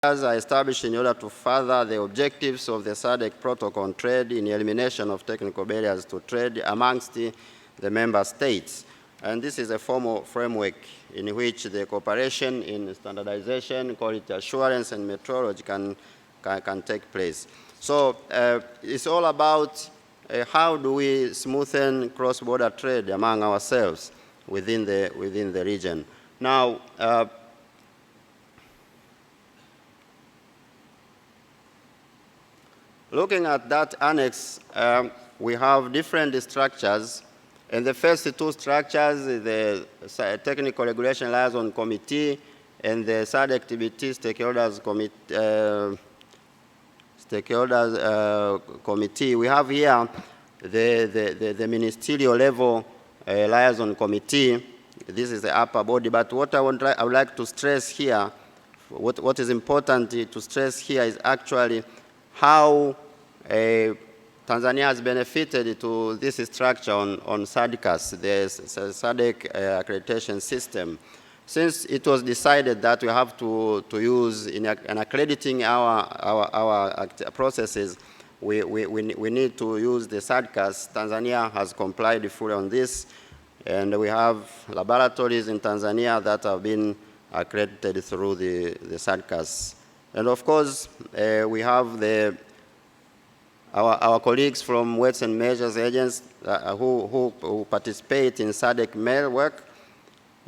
are established in order to further the objectives of the SADC protocol on trade in the elimination of technical barriers to trade amongst the member states. And this is a formal framework in which the cooperation in standardization, quality assurance, and metrology can take place. So it's all about how do we smoothen cross-border trade among ourselves within the region. Now, looking at that annex, we have different structures. And the first two structures, the Technical Regulation Liaison Committee and the SADC Activity Stakeholders Committee. We have here the ministerial level liaison committee. This is the upper body. But what I would like to stress here, what is important to stress here is actually how Tanzania has benefited to this structure on SADCAS, the SADC accreditation system. Since it was decided that we have to use in accrediting our processes, we need to use the SADCAS. Tanzania has complied fully on this, and we have laboratories in Tanzania that have been accredited through the SADCAS. And of course, we have our colleagues from weights and measures agents who participate in SADC mail work.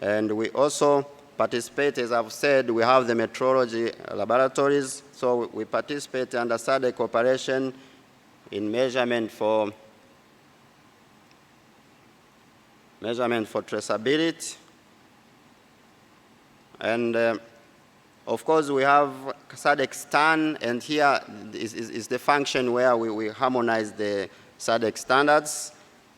And we also participate, as I've said, we have the metrology laboratories. So we participate under SADC cooperation in measurement for traceability. And of course, we have SADC STAN, and here is the function where we harmonize the SADC standards.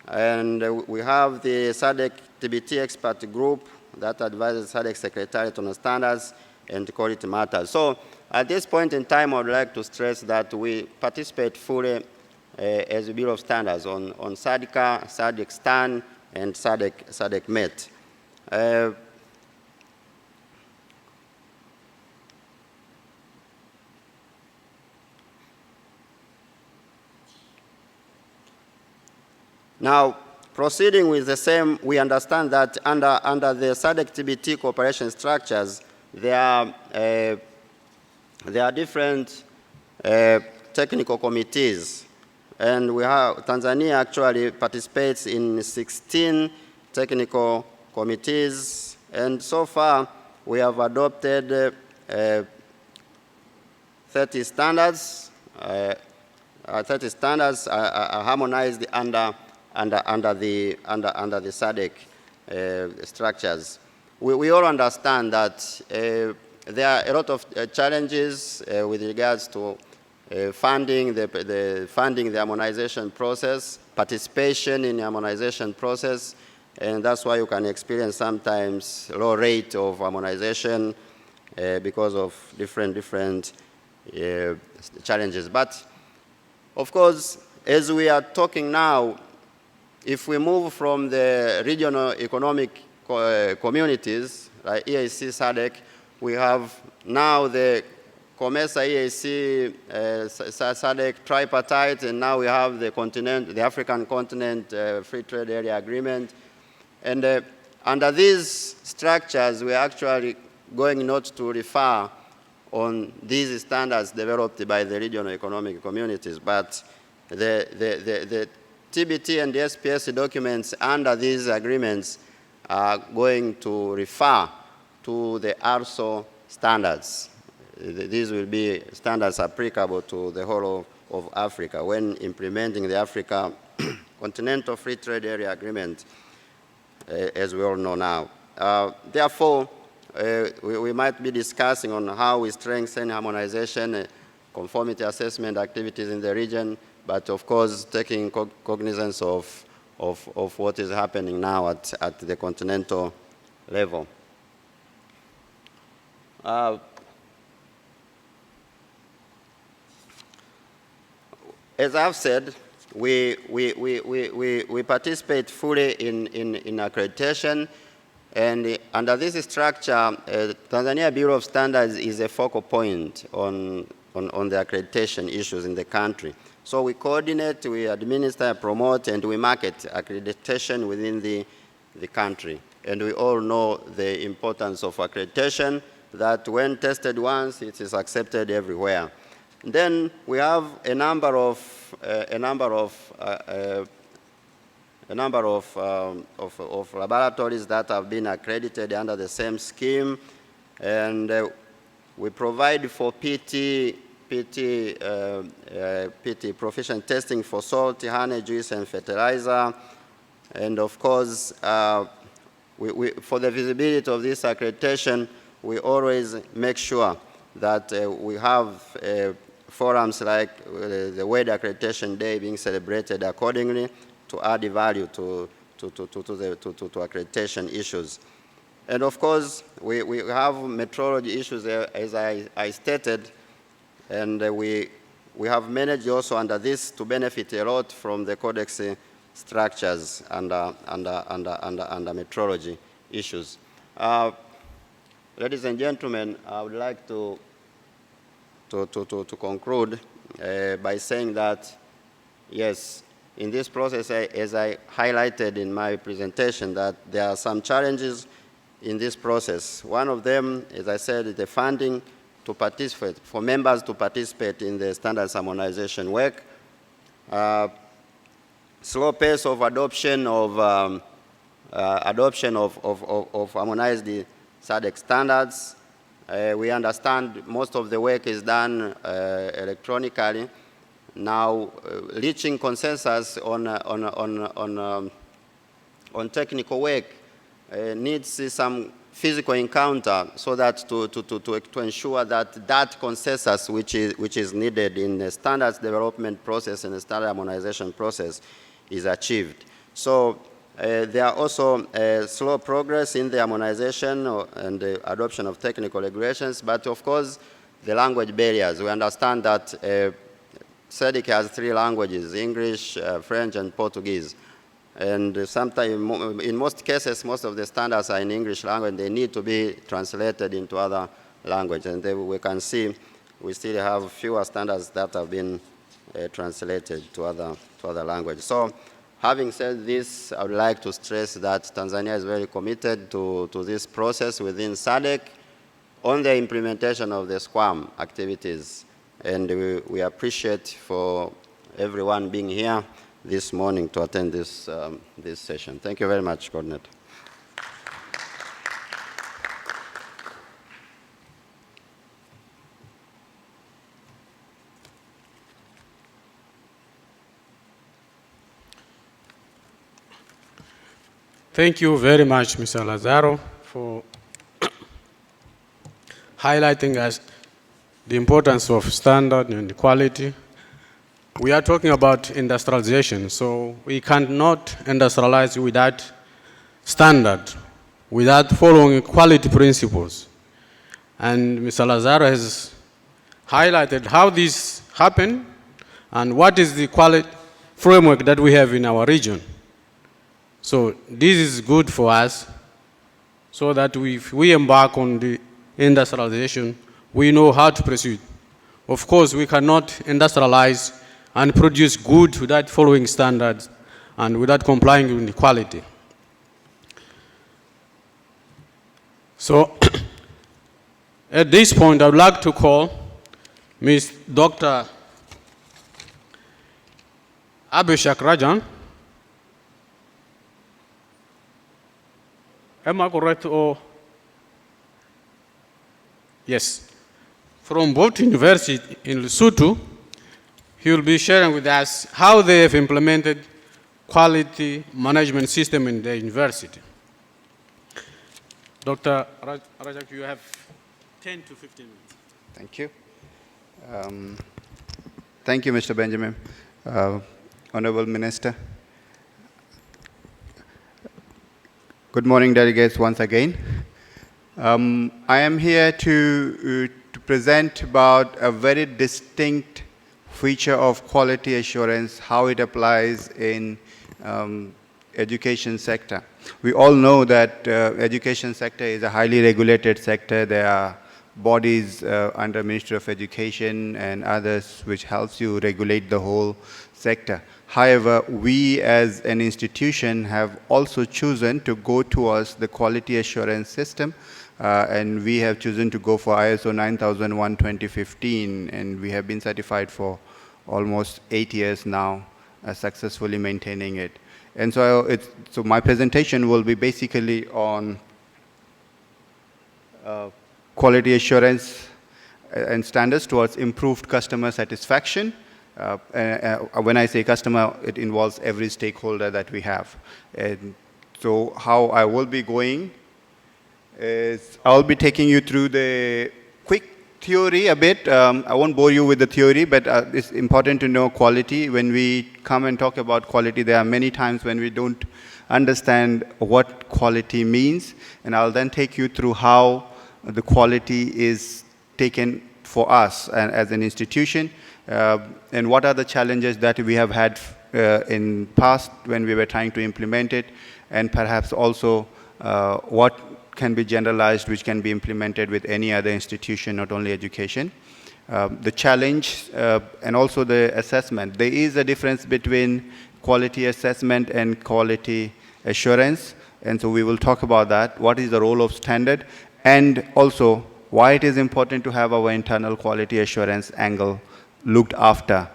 And we have the SADC TBT expert group that advises SADC Secretariat on standards and quality matters. So at this point in time, I would like to stress that we participate fully as a Bureau of Standards on SADCA, SADC STAN, and SADC MET. Now, proceeding with the same, we understand that under the SADC TBT cooperation structures, there are different technical committees. And we have, Tanzania actually participates in 16 technical committees. And so far, we have adopted 30 standards. 30 standards are harmonized under the SADC structures. We all understand that there are a lot of challenges with regards to funding the harmonization process, participation in the harmonization process, and that's why you can experience sometimes low rate of harmonization because of different challenges. But of course, as we are talking now, if we move from the regional economic communities, like EAC SADC, we have now the COMESA EAC SADC tripartite, and now we have the African Continent Free Trade Area Agreement. And under these structures, we're actually going not to refer on these standards developed by the regional economic communities, but the TBT and the SPS documents under these agreements are going to refer to the ARSO standards. These will be standards applicable to the whole of Africa when implementing the Africa Continental Free Trade Area Agreement, as we all know now. Therefore, we might be discussing on how we strengthen harmonization, conformity assessment activities in the region, but of course, taking cognizance of what is happening now at the continental level. As I've said, we participate fully in accreditation, And under this structure, Tanzania Bureau of Standards is a focal point on the accreditation issues in the country. So we coordinate, we administer, promote, and we market accreditation within the country. And we all know the importance of accreditation, that when tested once, it is accepted everywhere. Then we have a number of laboratories that have been accredited under the same scheme, and we provide for PT proficient testing for salt, honey, juice, and fertilizer. And of course, for the visibility of this accreditation, we always make sure that we have forums like the World Accreditation Day being celebrated accordingly to add value to accreditation issues. And of course, we have metrology issues, as I stated, and we have managed also under this to benefit a lot from the codex structures under metrology issues. Ladies and gentlemen, I would like to conclude by saying that, yes, in this process, as I highlighted in my presentation, that there are some challenges in this process. One of them, as I said, is the funding to participate, for members to participate in the standards harmonization work. Slow pace of adoption of harmonized SADC standards. We understand most of the work is done electronically. Now, reaching consensus on technical work needs some physical encounter, so that to ensure that that consensus which is needed in the standards development process and the standard harmonization process is achieved. So there are also slow progress in the harmonization and the adoption of technical regulations, but of course the language barriers. We understand that SADC has 3 languages: English, French, and Portuguese. And sometimes, in most cases, most of the standards are in English language. They need to be translated into other languages. And then we can see we still have fewer standards that have been translated to other languages. So, having said this, I would like to stress that Tanzania is very committed to this process within SADC on the implementation of the SQUAM activities. And we appreciate for everyone being here this morning to attend this session. Thank you very much, Coordinator. Thank you very much, Mr. Lazaro, for highlighting us the importance of standard and quality. We are talking about industrialization, so we cannot industrialize without standard, without following quality principles. And Mr. Lazaro has highlighted how this happened and what is the quality framework that we have in our region. So this is good for us, so that if we embark on the industrialization, we know how to proceed. Of course, we cannot industrialize and produce goods without following standards and without complying with the quality. So at this point, I would like to call Ms. Dr. Abhishek Rajan. Am I correct? Or yes, from Bolt University in Lesotho. He will be sharing with us how they have implemented quality management system in the university. Dr. Rajak, you have 10 to 15 minutes. Thank you. Thank you, Mr. Benjamin. Honorable Minister. Good morning, delegates, once again. I am here to present about a very distinct feature of quality assurance, how it applies in education sector. We all know that education sector is a highly regulated sector. There are bodies under Ministry of Education and others which helps you regulate the whole sector. However, we as an institution have also chosen to go towards the quality assurance system, and we have chosen to go for ISO 9001:2015, and we have been certified for almost 8 years now, successfully maintaining it. And so, so my presentation will be basically on quality assurance and standards towards improved customer satisfaction. When I say customer, it involves every stakeholder that we have. And so how I will be going is I'll be taking you through the quick theory a bit. I won't bore you with the theory, but it's important to know quality. When we come and talk about quality, there are many times when we don't understand what quality means, and I'll then take you through how the quality is taken for us and as an institution, and what are the challenges that we have had in past when we were trying to implement it, and perhaps also what can be generalized, which can be implemented with any other institution, not only education. The challenge and also the assessment. There is a difference between quality assessment and quality assurance, and so we will talk about that. What is the role of standard, and also why it is important to have our internal quality assurance angle looked after.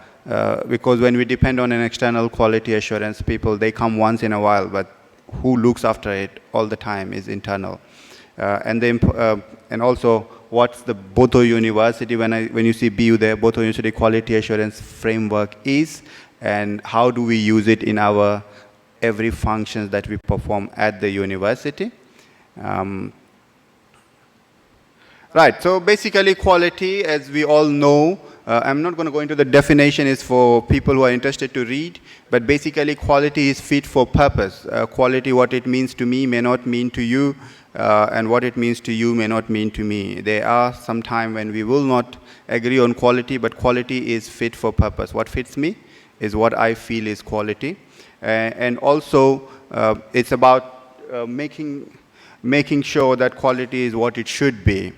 Because when we depend on an external quality assurance people, they come once in a while, but who looks after it all the time is internal. And also, what's the Boto University, when you see BU there, Boto University Quality Assurance Framework is, and how do we use it in our every functions that we perform at the university. Right, so basically quality, as we all know, I'm not going to go into the definition, is for people who are interested to read, but basically quality is fit for purpose. Quality, what it means to me may not mean to you, and what it means to you may not mean to me. There are some time when we will not agree on quality, but quality is fit for purpose. What fits me is what I feel is quality. And also, it's about making sure that quality is what it should be,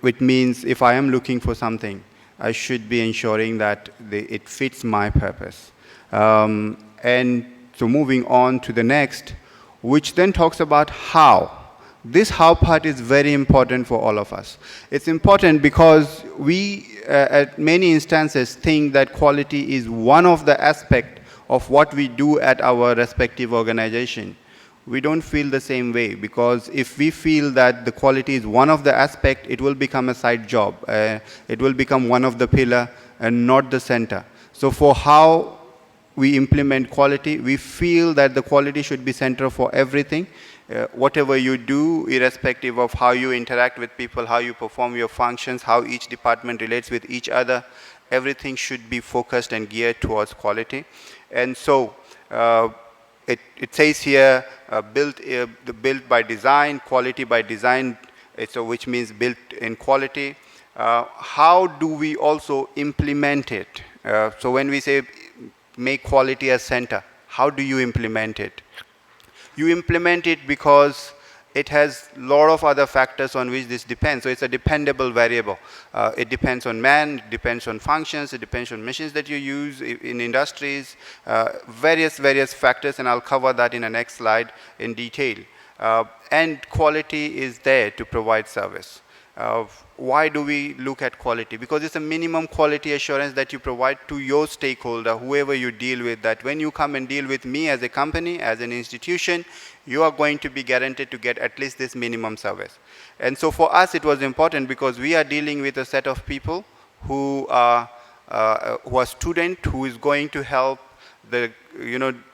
which means if I am looking for something, I should be ensuring that it fits my purpose. And so moving on to the next, which then talks about how. This how part is very important for all of us. It's important because we, at many instances, think that quality is one of the aspects of what we do at our respective organization. We don't feel the same way, because if we feel that the quality is one of the aspects, it will become a side job. It will become one of the pillar and not the center. So for how we implement quality, we feel that the quality should be center for everything. Whatever you do, irrespective of how you interact with people, how you perform your functions, how each department relates with each other, everything should be focused and geared towards quality. And so it says here, built by design, quality by design, so which means built in quality. How do we also implement it? So when we say make quality a center, how do you implement it? You implement it because it has a lot of other factors on which this depends. So it's a dependable variable. It depends on man, it depends on functions, it depends on machines that you use in industries, various factors, and I'll cover that in the next slide in detail. And quality is there to provide service. Why do we look at quality? Because it's a minimum quality assurance that you provide to your stakeholder, whoever you deal with, that when you come and deal with me as a company, as an institution, you are going to be guaranteed to get at least this minimum service. And so for us, it was important because we are dealing with a set of people who are student, who is going to help the,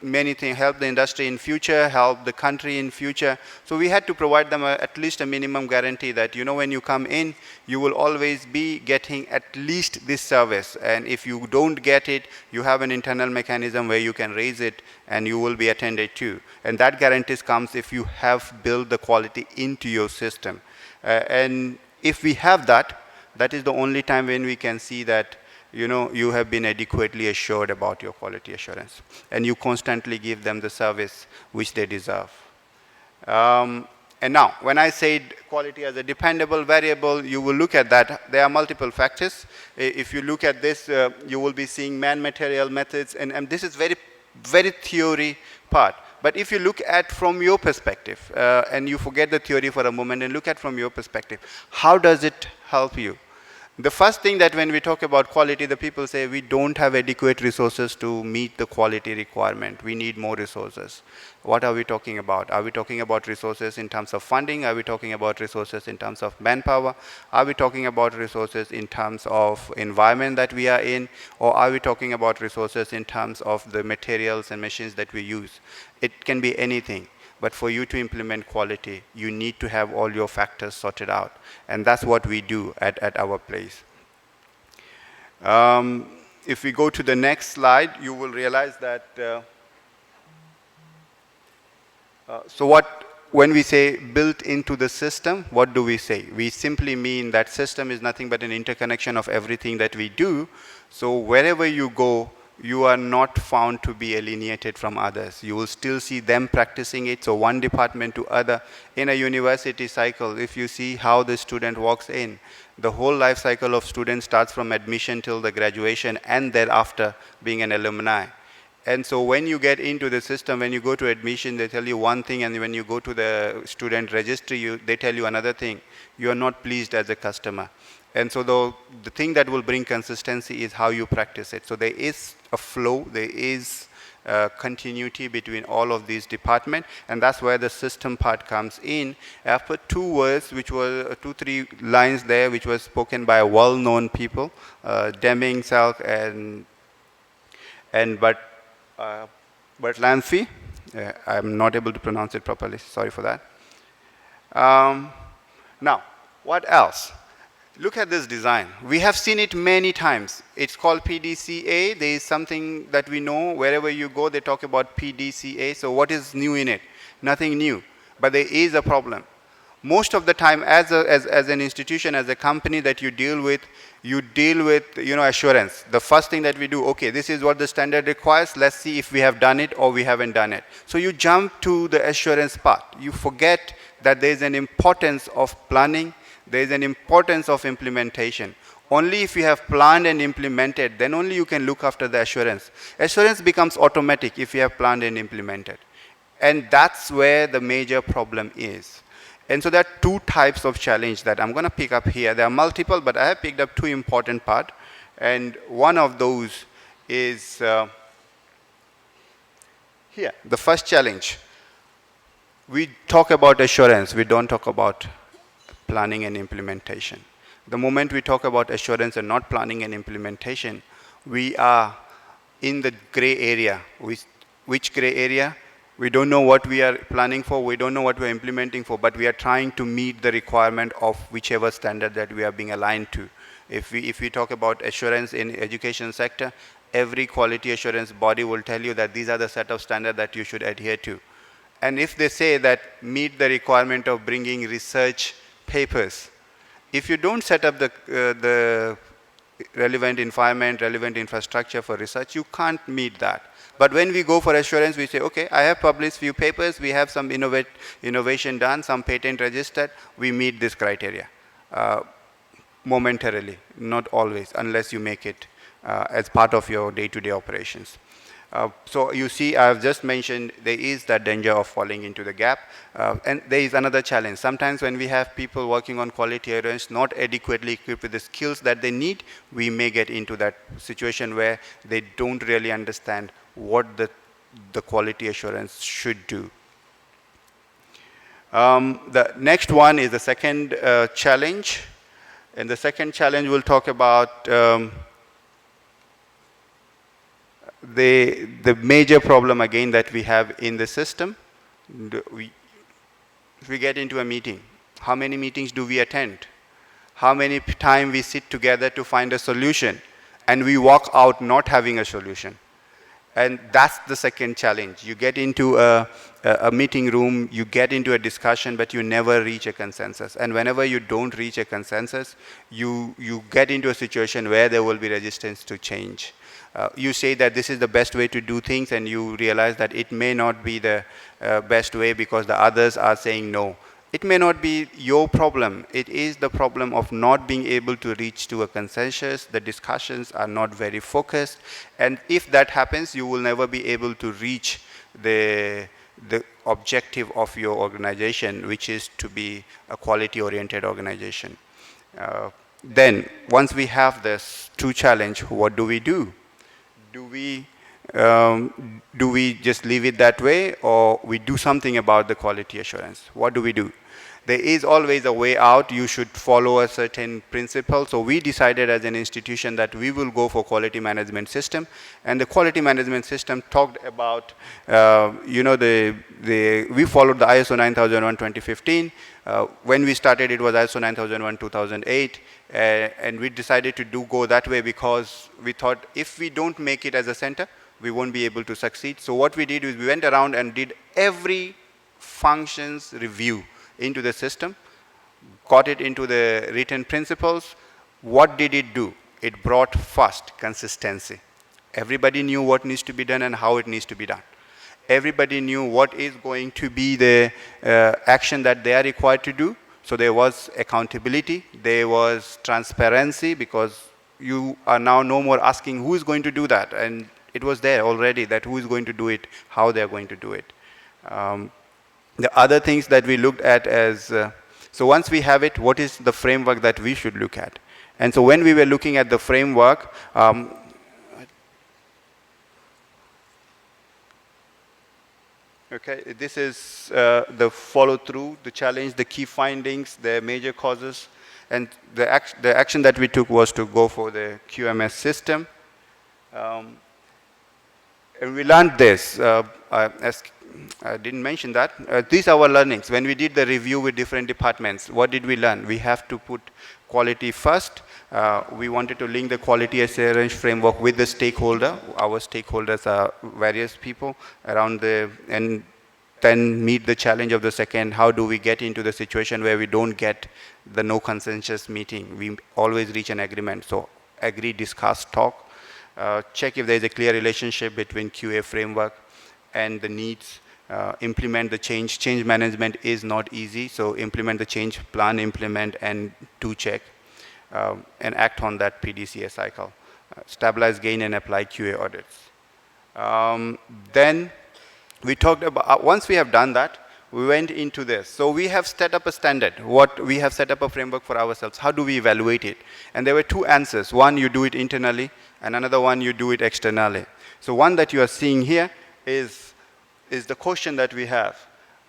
many things, help the industry in future, help the country in future. So we had to provide them at least a minimum guarantee that, when you come in, you will always be getting at least this service. And if you don't get it, you have an internal mechanism where you can raise it and you will be attended to. And that guarantee comes if you have built the quality into your system. And if we have that, that is the only time when we can see that you have been adequately assured about your quality assurance, and you constantly give them the service which they deserve. And now, when I said quality as a dependable variable, you will look at that. There are multiple factors. If you look at this, you will be seeing man-material methods, and this is very, very theory part. But if you look at from your perspective, and you forget the theory for a moment and look at from your perspective, how does it help you? The first thing that when we talk about quality, the people say we don't have adequate resources to meet the quality requirement. We need more resources. What are we talking about? Are we talking about resources in terms of funding? Are we talking about resources in terms of manpower? Are we talking about resources in terms of environment that we are in? Or are we talking about resources in terms of the materials and machines that we use? It can be anything. But for you to implement quality, you need to have all your factors sorted out. And that's what we do at our place. If we go to the next slide, you will realize that, when we say built into the system, what do we say? We simply mean that system is nothing but an interconnection of everything that we do. So wherever you go, you are not found to be alienated from others. You will still see them practicing it. So one department to other. In a university cycle, if you see how the student walks in, the whole life cycle of students starts from admission till the graduation and thereafter being an alumni. And so when you get into the system, when you go to admission, they tell you one thing, and when you go to the student registry, they tell you another thing. You are not pleased as a customer. And so the thing that will bring consistency is how you practice it. So there is a flow, there is continuity between all of these departments, and that's where the system part comes in. I put two words, which were 2-3 lines there, which was spoken by well-known people, Deming, Salk, and Bert Lansky. I'm not able to pronounce it properly, sorry for that. Now, what else? Look at this design. We have seen it many times. It's called PDCA. There is something that we know. Wherever you go, they talk about PDCA. So what is new in it? Nothing new. But there is a problem. Most of the time, as an institution, as a company that you deal with assurance. The first thing that we do, okay, this is what the standard requires. Let's see if we have done it or we haven't done it. So you jump to the assurance part. You forget that there is an importance of planning. There is an importance of implementation. Only if you have planned and implemented, then only you can look after the assurance. Assurance becomes automatic if you have planned and implemented. And that's where the major problem is. And so there are two types of challenge that I'm going to pick up here. There are multiple, but I have picked up two important parts. And one of those is here, the first challenge. We talk about assurance, we don't talk about planning and implementation. The moment we talk about assurance and not planning and implementation, we are in the gray area. Which gray area? We don't know what we are planning for, we don't know what we're implementing for, but we are trying to meet the requirement of whichever standard that we are being aligned to. If we talk about assurance in education sector, every quality assurance body will tell you that these are the set of standards that you should adhere to. And if they say that meet the requirement of bringing research papers, if you don't set up the relevant environment, relevant infrastructure for research, you can't meet that. But when we go for assurance, we say, okay, I have published few papers, we have some innovation done, some patent registered, we meet this criteria. Momentarily, not always, unless you make it as part of your day-to-day operations. So you see, I've just mentioned there is that danger of falling into the gap. And there is another challenge. Sometimes when we have people working on quality assurance not adequately equipped with the skills that they need, we may get into that situation where they don't really understand what the quality assurance should do. The next one is the second challenge. And the second challenge we'll talk about the major problem again that we have in the system. If we get into a meeting, how many meetings do we attend? How many times we sit together to find a solution and we walk out not having a solution? And that's the second challenge. You get into a a meeting room, you get into a discussion, but you never reach a consensus. And whenever you don't reach a consensus, you get into a situation where there will be resistance to change. You say that this is the best way to do things, and you realize that it may not be the best way because the others are saying no. It may not be your problem. It is the problem of not being able to reach to a consensus. The discussions are not very focused. And if that happens, you will never be able to reach the objective of your organization, which is to be a quality-oriented organization. Then, once we have this true challenge, what do we do? Do we just leave it that way, or we do something about the quality assurance? What do we do? There is always a way out. You should follow a certain principle. So we decided as an institution that we will go for quality management system. And the quality management system talked about, we followed the ISO 9001 2015. When we started, it was ISO 9001 2008. And we decided to go that way because we thought if we don't make it as a center, we won't be able to succeed. So what we did is we went around and did every functions review into the system, got it into the written principles. What did it do? It brought first consistency. Everybody knew what needs to be done and how it needs to be done. Everybody knew what is going to be the action that they are required to do. So there was accountability, there was transparency, because you are now no more asking who is going to do that, and it was there already that who is going to do it, how they are going to do it. The other things that we looked at as, so once we have it, what is the framework that we should look at? And so when we were looking at the framework, okay, this is the follow-through, the challenge, the key findings, the major causes, and the action that we took was to go for the QMS system. And we learned this, as I didn't mention that. These are our learnings. When we did the review with different departments, what did we learn? We have to put quality first. We wanted to link the quality assurance framework with the stakeholder. Our stakeholders are various people around and then meet the challenge of the second. How do we get into the situation where we don't get the no consensus meeting? We always reach an agreement. So agree, discuss, talk. Check if there is a clear relationship between QA framework and the needs. Implement the change. Change management is not easy, so implement the change, plan, implement, and do check, and act on that PDCA cycle. Stabilize, gain, and apply QA audits. Then we talked about, once we have done that, we went into this. So we have set up a standard. We have set up a framework for ourselves. How do we evaluate it? And there were two answers. One, you do it internally, and another one, you do it externally. So one that you are seeing here is the question that we have.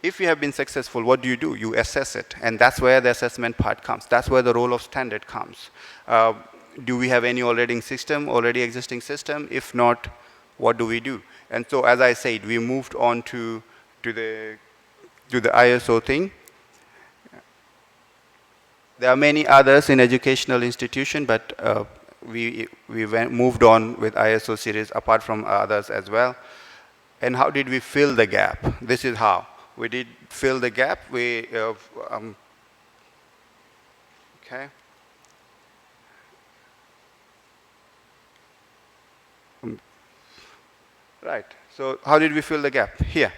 If you have been successful, what do? You assess it, and that's where the assessment part comes. That's where the role of standard comes. Do we have any already existing system? If not, what do we do? And so, as I said, we moved on to the ISO thing. There are many others in educational institution, but we moved on with ISO series apart from others as well. And how did we fill the gap? This is how. We did fill the gap. Okay. Right. So how did we fill the gap? Here.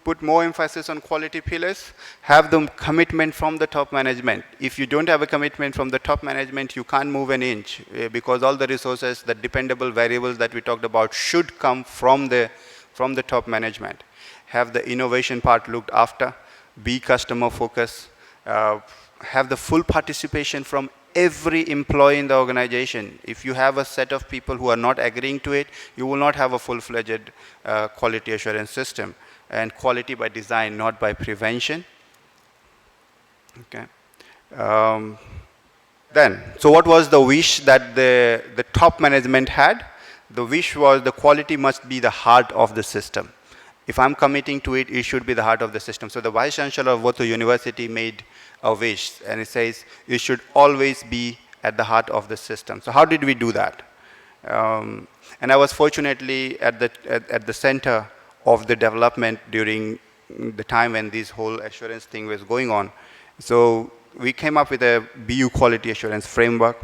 Put more emphasis on quality pillars. Have the commitment from the top management. If you don't have a commitment from the top management, you can't move an inch, because all the resources, the dependable variables that we talked about should come from the top management. Have the innovation part looked after, be customer focused, have the full participation from every employee in the organization. If you have a set of people who are not agreeing to it, you will not have a full-fledged quality assurance system. And quality by design, not by prevention. Okay. So what was the wish that the top management had? The wish was the quality must be the heart of the system. If I'm committing to it, it should be the heart of the system. So the Vice Chancellor of Voto University made a wish, and it says it should always be at the heart of the system. So how did we do that? And I was fortunately at the center of the development during the time when this whole assurance thing was going on. So we came up with a BU quality assurance framework.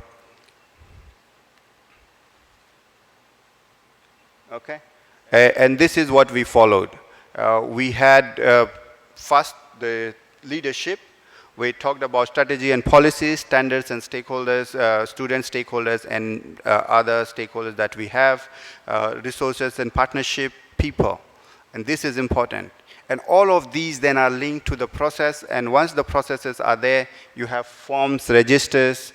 Okay, and this is what we followed. We had first the leadership. We talked about strategy and policies, standards and stakeholders, student stakeholders and other stakeholders that we have, resources and partnership, people. And this is important. And all of these then are linked to the process, and once the processes are there, you have forms, registers.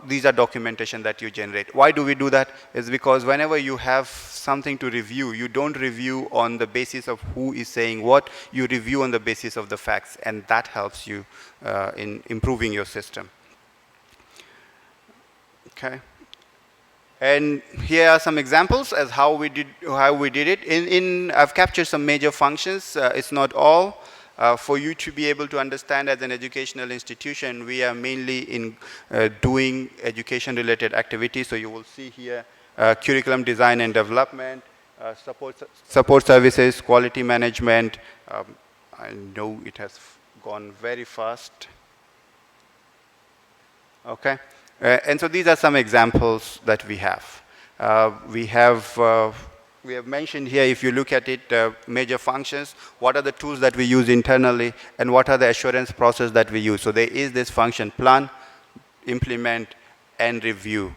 These are documentation that you generate. Why do we do that? It's because whenever you have something to review, you don't review on the basis of who is saying what, you review on the basis of the facts, and that helps you in improving your system. Okay. And here are some examples as how we did it. I've captured some major functions. It's not all. For you to be able to understand, as an educational institution, we are mainly in doing education-related activities. So you will see here curriculum design and development, support services, quality management. I know it has gone very fast. Okay. And so these are some examples that we have. We have mentioned here, if you look at it, major functions, what are the tools that we use internally, and what are the assurance process that we use. So there is this function: plan, implement, and review.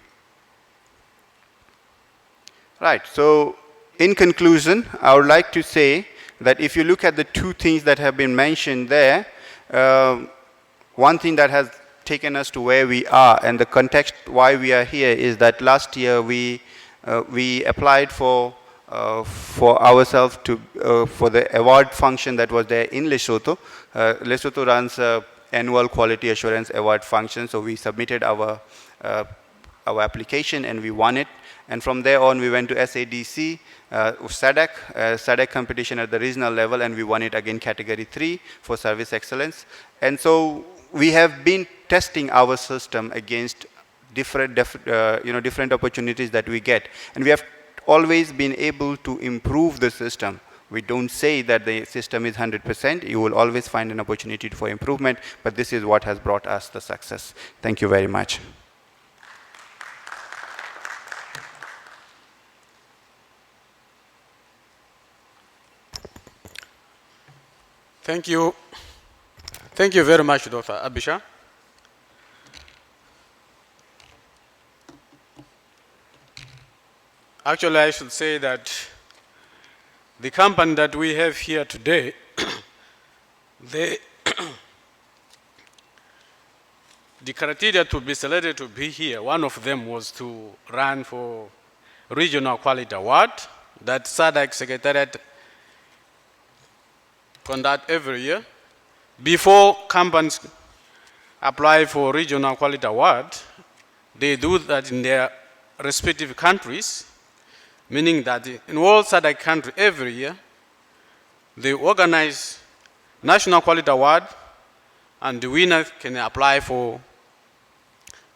Right, so in conclusion, I would like to say that if you look at the two things that have been mentioned there, one thing that has taken us to where we are, and the context why we are here, is that last year we applied for ourselves for the award function that was there in Lesotho. Lesotho runs an annual quality assurance award function, so we submitted our application and we won it. And from there on, we went to SADC, SADC competition at the regional level, and we won it again, category 3 for service excellence. And so we have been testing our system against different opportunities that we get, and we have always been able to improve the system. We don't say that the system is 100%. You will always find an opportunity for improvement, but this is what has brought us the success. Thank you very much. Thank you. Thank you very much, Dr. Abisha. Actually, I should say that the company that we have here today, the criteria to be selected to be here, one of them was to run for Regional Quality Award that SADC Secretariat conduct every year. Before companies apply for Regional Quality Award, they do that in their respective countries, meaning that in all SADC countries every year, they organize National Quality Award, and the winner can apply for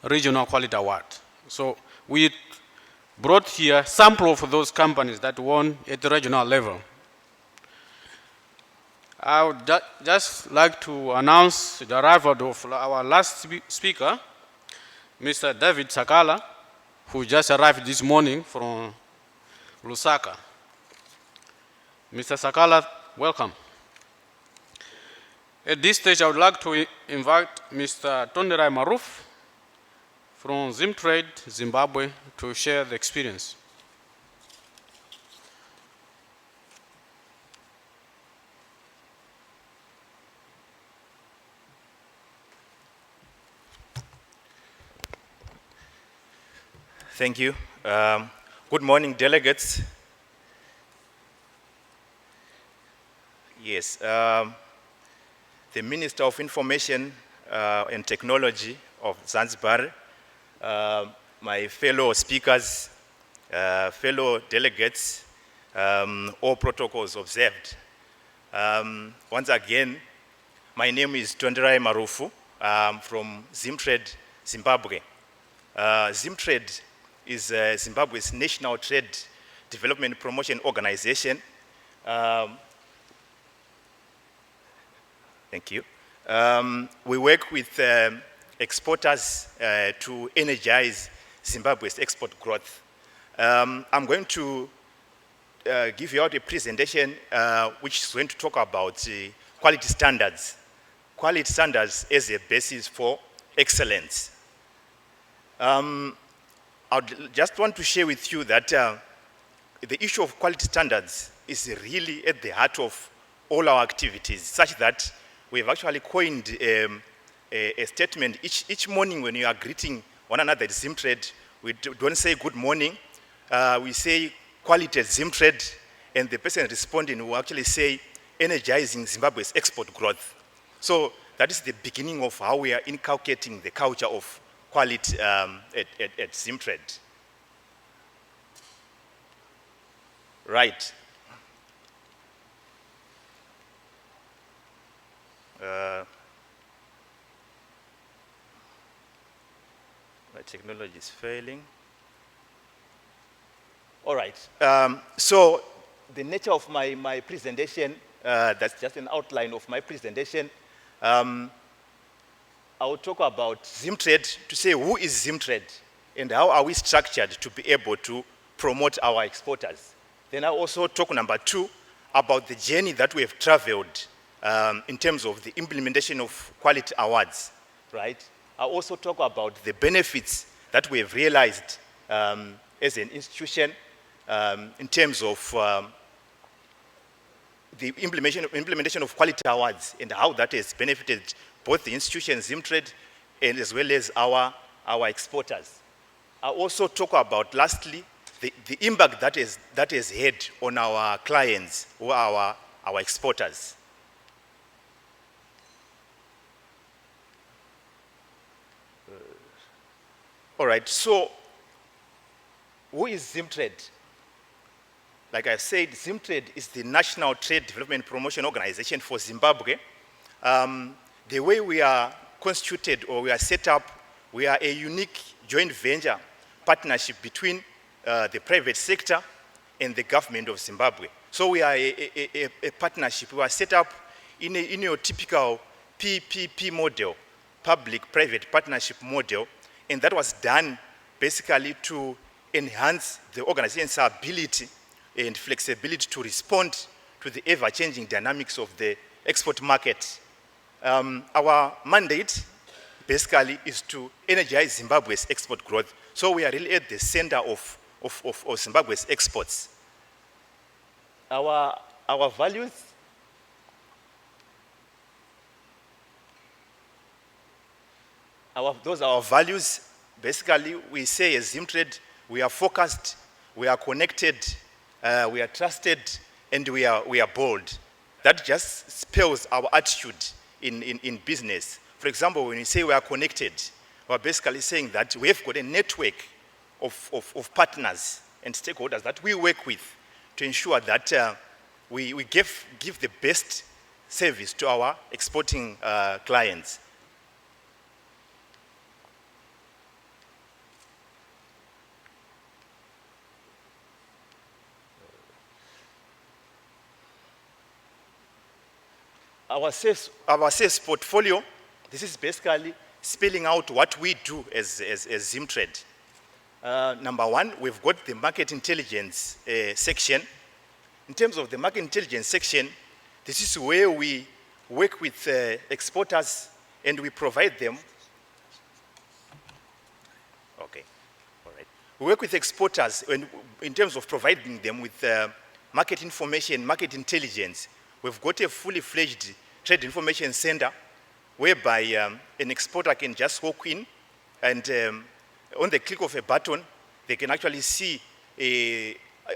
Regional Quality Award. So we brought here a sample of those companies that won at the regional level. I would just like to announce the arrival of our last speaker, Mr. David Sakala, who just arrived this morning from Lusaka. Mr. Sakala, welcome. At this stage, I would like to invite Mr. Tonderai Maruf from Zimtrade, Zimbabwe, to share the experience. Thank you. Good morning, delegates. Yes, the Minister of Information and Technology of Zanzibar, my fellow speakers, fellow delegates, all protocols observed. Once again, my name is Tonderai Marufu. I'm from Zimtrade, Zimbabwe. Zimtrade is Zimbabwe's national trade development promotion organization. Thank you. We work with exporters to energize Zimbabwe's export growth. I'm going to give you out a presentation which is going to talk about quality standards. Quality standards as a basis for excellence. I just want to share with you that the issue of quality standards is really at the heart of all our activities, such that we've actually coined a statement each morning when you are greeting one another at Zimtrade. We don't say good morning, we say quality at Zimtrade, and the person responding will actually say energizing Zimbabwe's export growth. So that is the beginning of how we are inculcating the culture of quality at Zimtrade. Right. My technology is failing. All right. So the nature of my presentation, that's just an outline of my presentation. I will talk about Zimtrade to say who is Zimtrade and how are we structured to be able to promote our exporters. Then I'll also talk, number 2, about the journey that we have traveled in terms of the implementation of quality awards, right? I'll also talk about the benefits that we have realized as an institution in terms of the implementation of quality awards and how that has benefited both the institution, Zimtrade, and as well as our exporters. I'll also talk about, lastly, the impact that has had on our clients or our exporters. All right, so who is Zimtrade? Like I said, Zimtrade is the National Trade Development Promotion Organization for Zimbabwe. The way we are constituted or we are set up, we are a unique joint venture partnership between the private sector and the government of Zimbabwe. So we are a partnership. We are set up in your typical PPP model, public-private partnership model, and that was done basically to enhance the organization's ability and flexibility to respond to the ever-changing dynamics of the export market. Our mandate basically is to energize Zimbabwe's export growth. So we are really at the center of Zimbabwe's exports. Our values, those are our values. Basically, we say as Zimtrade, we are focused, we are connected, we are trusted, and we are bold. That just spells our attitude in business. For example, when we say we are connected, we're basically saying that we have got a network of partners and stakeholders that we work with to ensure that we give the best service to our exporting clients. Our sales portfolio, this is basically spelling out what we do as Zimtrade. Number 1, we've got the market intelligence section. In terms of the market intelligence section, this is where we work with exporters and we provide them. Okay, all right. We work with exporters in terms of providing them with market information, market intelligence. We've got a fully fledged trade information center whereby an exporter can just walk in and on the click of a button, they can actually see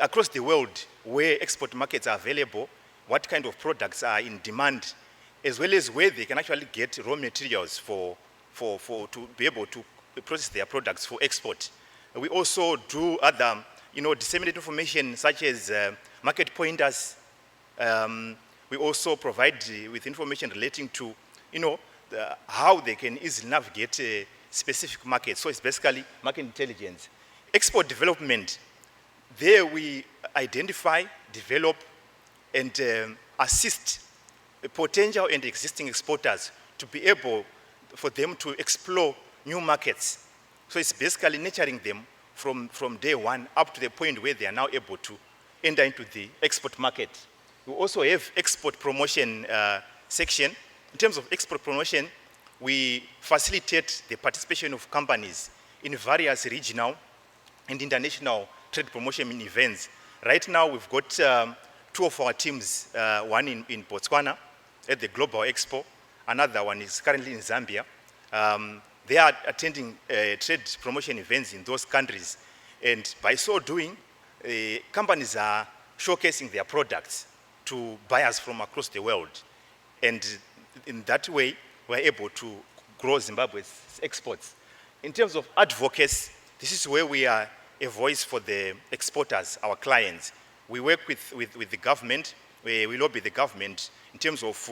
across the world where export markets are available, what kind of products are in demand, as well as where they can actually get raw materials to be able to process their products for export. We also do other, disseminate information such as market pointers. We also provide with information relating to, how they can easily navigate a specific market. So it's basically market intelligence. Export development, there we identify, develop, and assist potential and existing exporters to be able for them to explore new markets. So it's basically nurturing them from day one up to the point where they are now able to enter into the export market. We also have export promotion section. In terms of export promotion, we facilitate the participation of companies in various regional and international trade promotion events. Right now, we've got 2 of our teams, one in Botswana at the Global Expo, another one is currently in Zambia. They are attending trade promotion events in those countries, and by so doing, companies are showcasing their products to buyers from across the world. And in that way, we're able to grow Zimbabwe's exports. In terms of advocacy, this is where we are a voice for the exporters, our clients. We work with the government, we lobby the government in terms of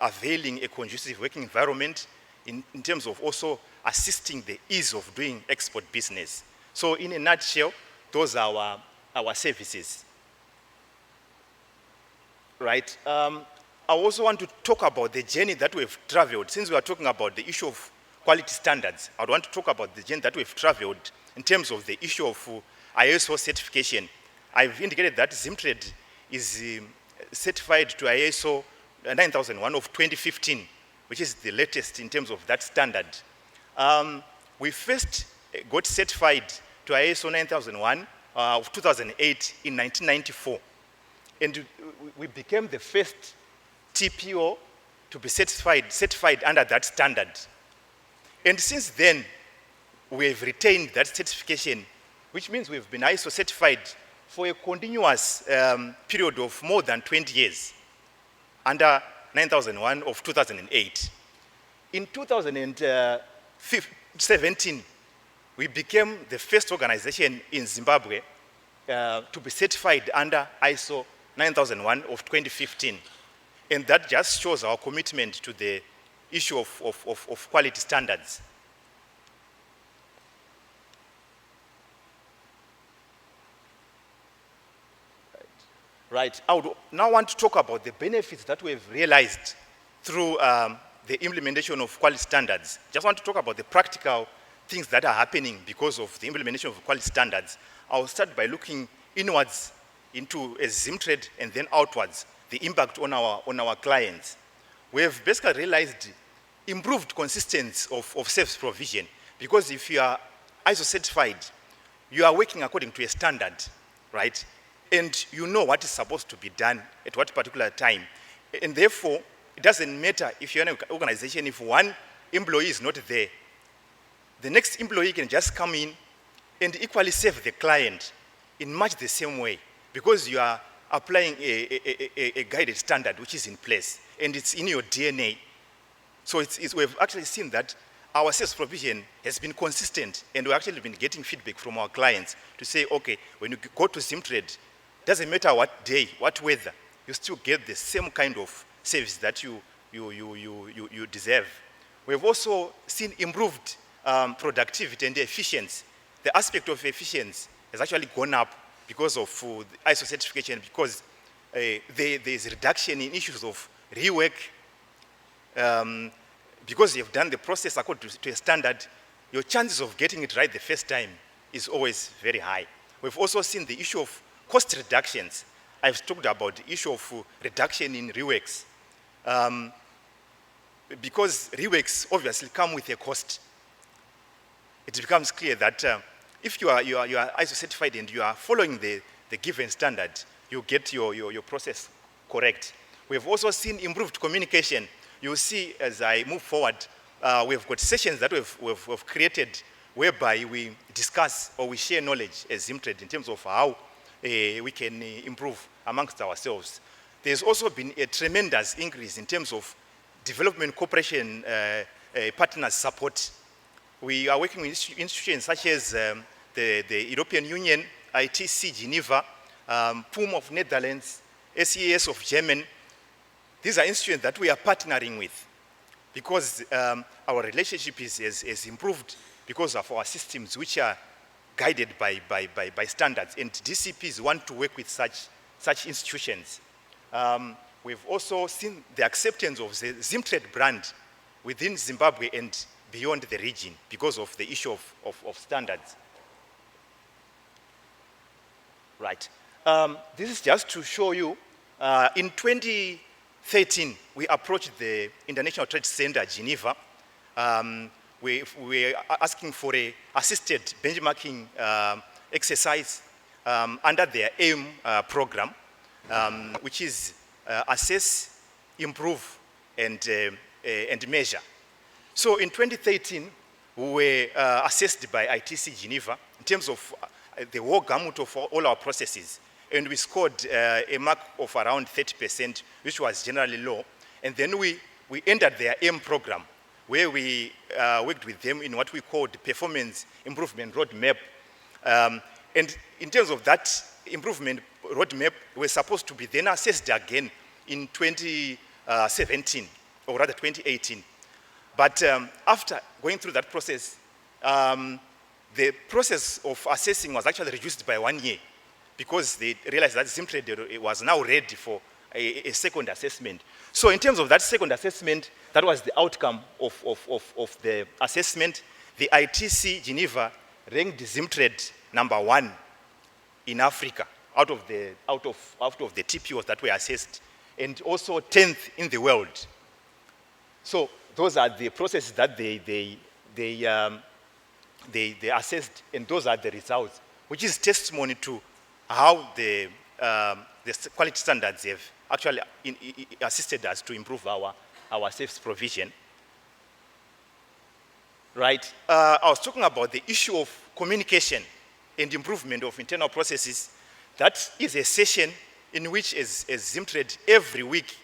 availing a conducive working environment, in terms of also assisting the ease of doing export business. So in a nutshell, those are our services. Right. I also want to talk about the journey that we've traveled. Since we are talking about the issue of quality standards, I want to talk about the journey that we've traveled in terms of the issue of ISO certification. I've indicated that Zimtrade is certified to ISO 9001 of 2015, which is the latest in terms of that standard. We first got certified to ISO 9001 of 2008 in 1994. And we became the first TPO to be certified under that standard. And since then, we have retained that certification, which means we've been ISO certified for a continuous period of more than 20 years, under 9001 of 2008. In 2017, we became the first organization in Zimbabwe to be certified under ISO 9001 of 2015. And that just shows our commitment to the issue of quality standards. Right. I would now want to talk about the benefits that we've realized through the implementation of quality standards. Just want to talk about the practical things that are happening because of the implementation of quality standards. I'll start by looking inwards into a Zimtrade and then outwards, the impact on our clients. We have basically realized improved consistency of service provision, because if you are ISO certified, you are working according to a standard, right? And you know what is supposed to be done at what particular time. And therefore, it doesn't matter if you're an organization, if one employee is not there, the next employee can just come in and equally serve the client in much the same way, because you are applying a guided standard which is in place, and it's in your DNA. So we've actually seen that our sales provision has been consistent, and we've actually been getting feedback from our clients to say, okay, when you go to Zimtrade, doesn't matter what day, what weather, you still get the same kind of service that you deserve. We've also seen improved productivity and efficiency. The aspect of efficiency has actually gone up because of the ISO certification, because there's a reduction in issues of rework. Because you've done the process according to a standard, your chances of getting it right the first time is always very high. We've also seen the issue of cost reductions. I've talked about the issue of reduction in reworks. Because reworks obviously come with a cost, it becomes clear that if you are ISO certified and you are following the given standard, you get your process correct. We've also seen improved communication. You'll see as I move forward, we've got sessions that we've created whereby we discuss or we share knowledge as Zimtrade in terms of how we can improve amongst ourselves. There's also been a tremendous increase in terms of development cooperation partners support. We are working with institutions such as the European Union, ITC Geneva, POOM of Netherlands, SES of Germany. These are institutions that we are partnering with because our relationship is improved because of our systems which are guided by standards, and DCPs want to work with such institutions. we've also seen the acceptance of the Zimtrade brand within Zimbabwe and beyond the region because of the issue of standards. Right. This is just to show you, in 2013, we approached the International Trade Center, Geneva. We were asking for an assisted benchmarking exercise under their AIM program, which is assess, improve, and measure. So in 2013, we were assessed by ITC Geneva in terms of the whole gamut of all our processes. And we scored a mark of around 30%, which was generally low. And then we entered their AIM program, where we worked with them in what we called the Performance Improvement Roadmap. And in terms of that improvement roadmap, we're supposed to be then assessed again in 2017, or rather 2018. But after going through that process, the process of assessing was actually reduced by 1 year because they realized that Zimtrade was now ready for a second assessment. So in terms of that second assessment, that was the outcome of the assessment. The ITC Geneva ranked Zimtrade #1 in Africa out of the TPOs that were assessed, and also 10th in the world. So those are the processes that they assessed, and those are the results, which is testimony to how the quality standards have actually assisted us to improve our service provision. Right. I was talking about the issue of communication and improvement of internal processes. That is a session in which, as Zimtrade, every week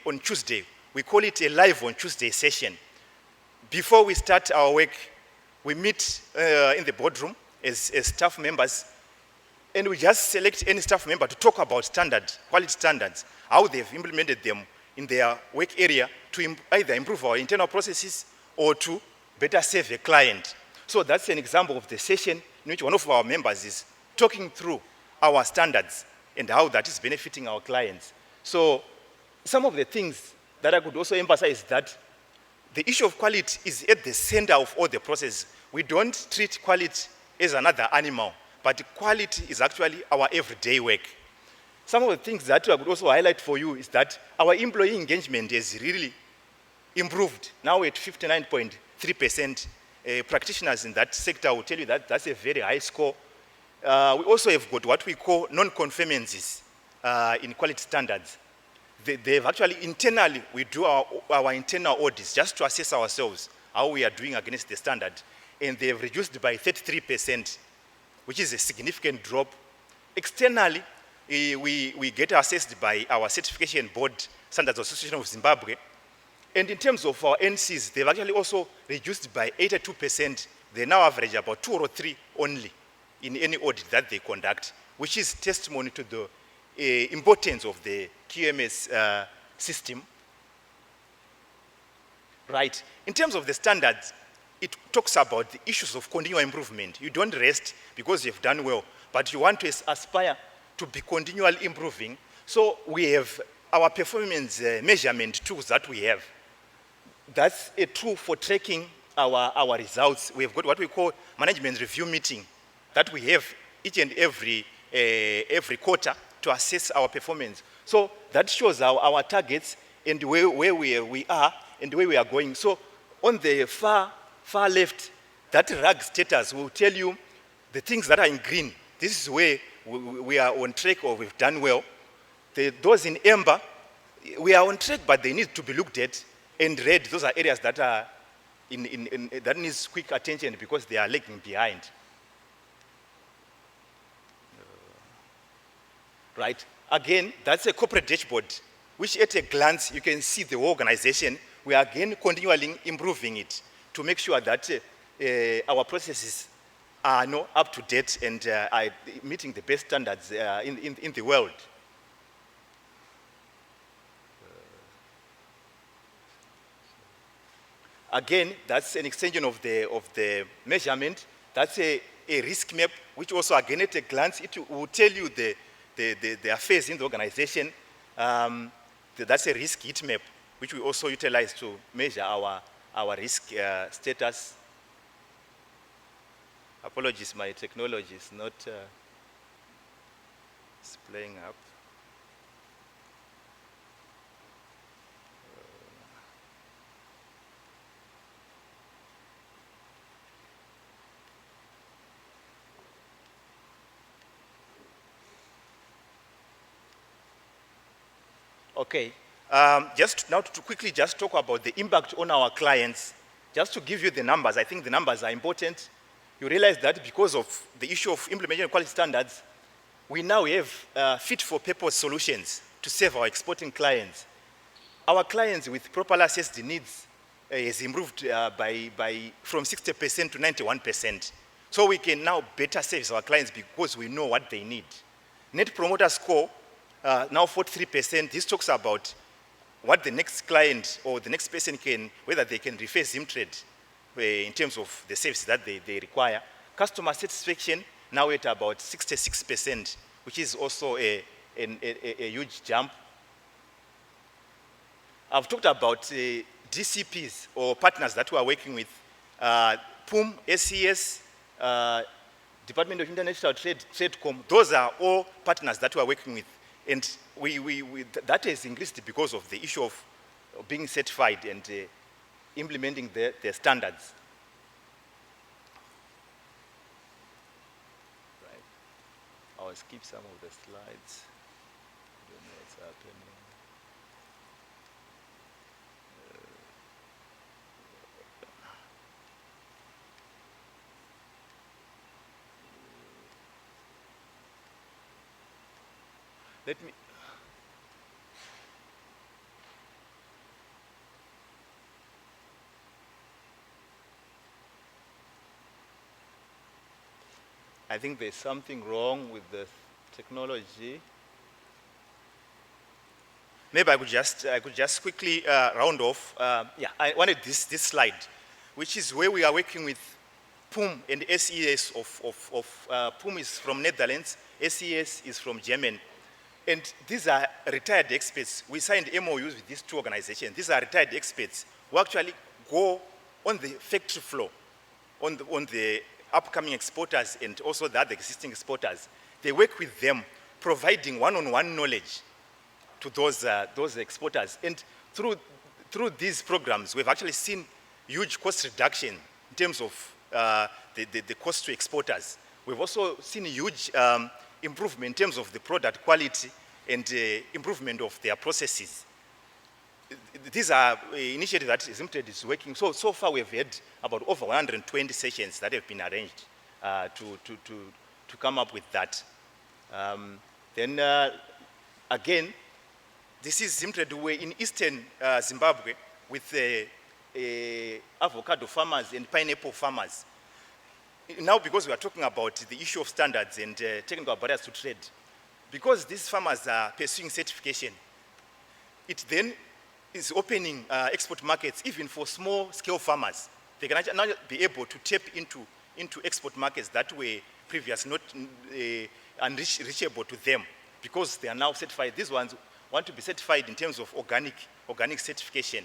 on Tuesday, we call it a live on Tuesday session. Before we start our work, we meet in the boardroom as staff members, and we just select any staff member to talk about quality standards, how they've implemented them in their work area to either improve our internal processes or to better serve a client. So that's an example of the session in which one of our members is talking through our standards and how that is benefiting our clients. So some of the things that I could also emphasize that the issue of quality is at the center of all the processes. We don't treat quality as another animal, but quality is actually our everyday work. Some of the things that I could also highlight for you is that our employee engagement has really improved. Now we're at 59.3%. Practitioners in that sector will tell you that that's a very high score. We also have got what we call non-conformances in quality standards. They've actually internally, we do our internal audits just to assess ourselves, how we are doing against the standard. And they've reduced by 33%, which is a significant drop. Externally, we get assessed by our certification board, Standards Association of Zimbabwe. And in terms of our NCs, they've actually also reduced by 82%. They now average about 2 or 3 only in any audit that they conduct, which is testimony to the importance of the QMS system. Right. In terms of the standards, it talks about the issues of continual improvement. You don't rest because you've done well, but you want to aspire to be continually improving. So we have our performance measurement tools that we have. That's a tool for tracking our results. We've got what we call management review meeting that we have each and every quarter to assess our performance. So that shows our targets and where we are and where we are going. So on the far left, that RAG status will tell you the things that are in green. This is where we are on track or we've done well. Those in amber, we are on track, but they need to be looked at. And red, those are areas that are that needs quick attention because they are lagging behind. Right. Again, that's a corporate dashboard, which at a glance you can see the organization. We are again continually improving it to make sure that our processes are up to date and are meeting the best standards in the world. Again, that's an extension of the measurement. That's a risk map, which also again at a glance, it will tell you the affairs in the organization. That's a risk heat map, which we also utilize to measure our risk status. Apologies, my technology is not it's playing up. Okay, just now to quickly just talk about the impact on our clients. Just to give you the numbers, I think the numbers are important. You realize that because of the issue of implementation of quality standards, we now have fit-for-purpose solutions to serve our exporting clients. Our clients with properly assessed needs has improved from 60% to 91%. So we can now better service our clients because we know what they need. Net Promoter Score, now 43%. This talks about what the next client or the next person whether they can refer Zimtrade in terms of the service that they require. Customer satisfaction now at about 66%, which is also a huge jump. I've talked about DCPs or partners that we are working with, PUM, SES, Department of International Trade, TradeCom. Those are all partners that we are working with. And that has increased because of the issue of being certified and implementing their standards. Right. I'll skip some of the slides. I don't know what's happening. Let me. I think there's something wrong with the technology. Maybe I could just quickly round off. Yeah, I wanted this slide, which is where we are working with PUM and SES PUM is from Netherlands, SES is from Germany. And these are retired experts. We signed MOUs with these two organizations. These are retired experts who actually go on the factory floor, on the upcoming exporters and also the other existing exporters. They work with them, providing one-on-one knowledge to those exporters. And through these programs, we've actually seen huge cost reduction in terms of the cost to exporters. We've also seen huge improvement in terms of the product quality and improvement of their processes. These are initiatives that Zimtrade is working. So far we've had about over 120 sessions that have been arranged to come up with that. Again, this is Zimtrade way in eastern Zimbabwe with avocado farmers and pineapple farmers. Now, because we are talking about the issue of standards and technical barriers to trade, because these farmers are pursuing certification, it then is opening export markets even for small-scale farmers. They can actually now be able to tap into export markets that were previously not unreachable to them because they are now certified. These ones want to be certified in terms of organic certification.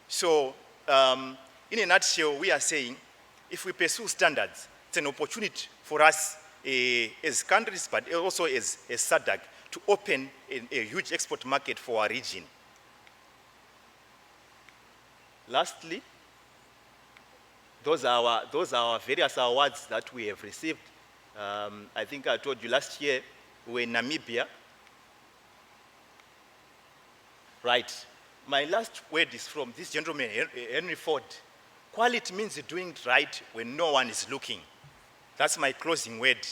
So, in a nutshell, we are saying if we pursue standards, it's an opportunity for us as countries, but also as SADC, to open a huge export market for our region. Lastly, those are our various awards that we have received. I think I told you last year we were in Namibia. Right. My last word is from this gentleman, Henry Ford. Quality means doing it right when no one is looking. That's my closing word.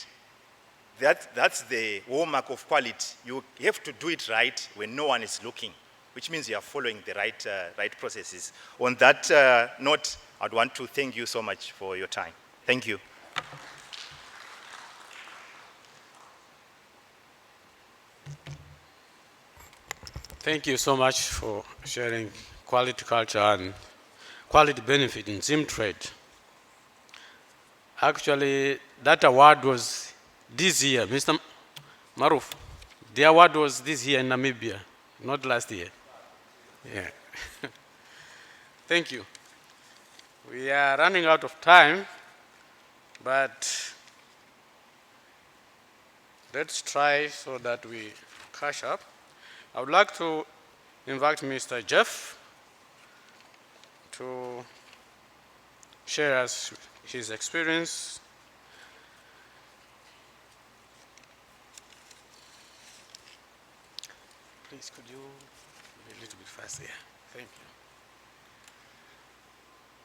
That's the hallmark of quality. You have to do it right when no one is looking, which means you are following the right processes. On that note, I'd want to thank you so much for your time. Thank you. Thank you so much for sharing quality culture and quality benefit in Zimtrade. Actually, that award was this year, Mr. Maruf. The award was this year in Namibia. not last year. Yeah. Thank you. We are running out of time, but let's try so that we catch up. I would like to invite Mr. Jeff to share us his experience. Please, could you be a little bit faster? Yeah. Thank you.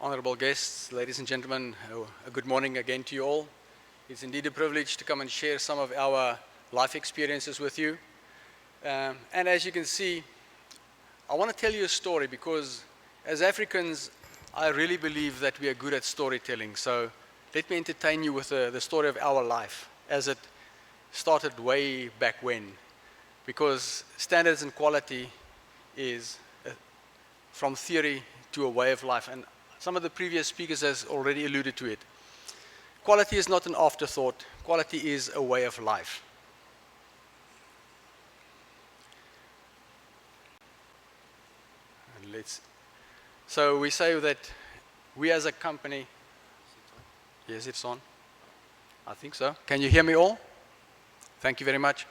Honorable guests, ladies and gentlemen, a good morning again to you all. It's indeed a privilege to come and share some of our life experiences with you. And as you can see, I want to tell you a story because as Africans, I really believe that we are good at storytelling. So let me entertain you with the story of our life as it started way back when. Because standards and quality is from theory to a way of life. And some of the previous speakers has already alluded to it. Quality is not an afterthought. Quality is a way of life. So we say that we as a company, yes, it's on. I think so. Can you hear me all? Thank you very much.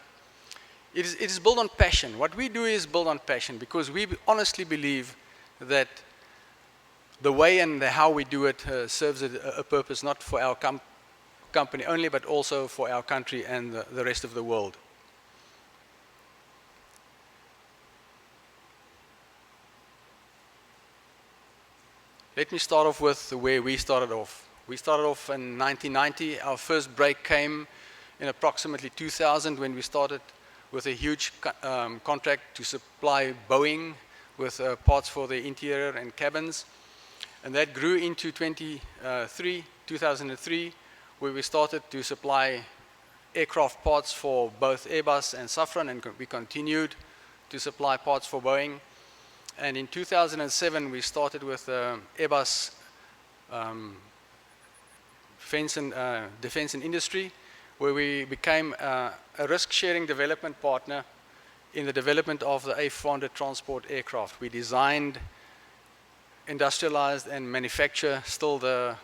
It is built on passion. What we do is built on passion because we honestly believe that the way and how we do it serves a purpose not for our company only, but also for our country and the rest of the world. Let me start off with where we started off. We started off in 1990. Our first break came in approximately 2000 when we started with a huge contract to supply Boeing with parts for the interior and cabins. And that grew into 2003, where we started to supply aircraft parts for both Airbus and Safran, and we continued to supply parts for Boeing. And in 2007, we started with Airbus Defense and Industry, where we became a risk-sharing development partner in the development of the A400 transport aircraft. We designed, industrialized, and manufacture still the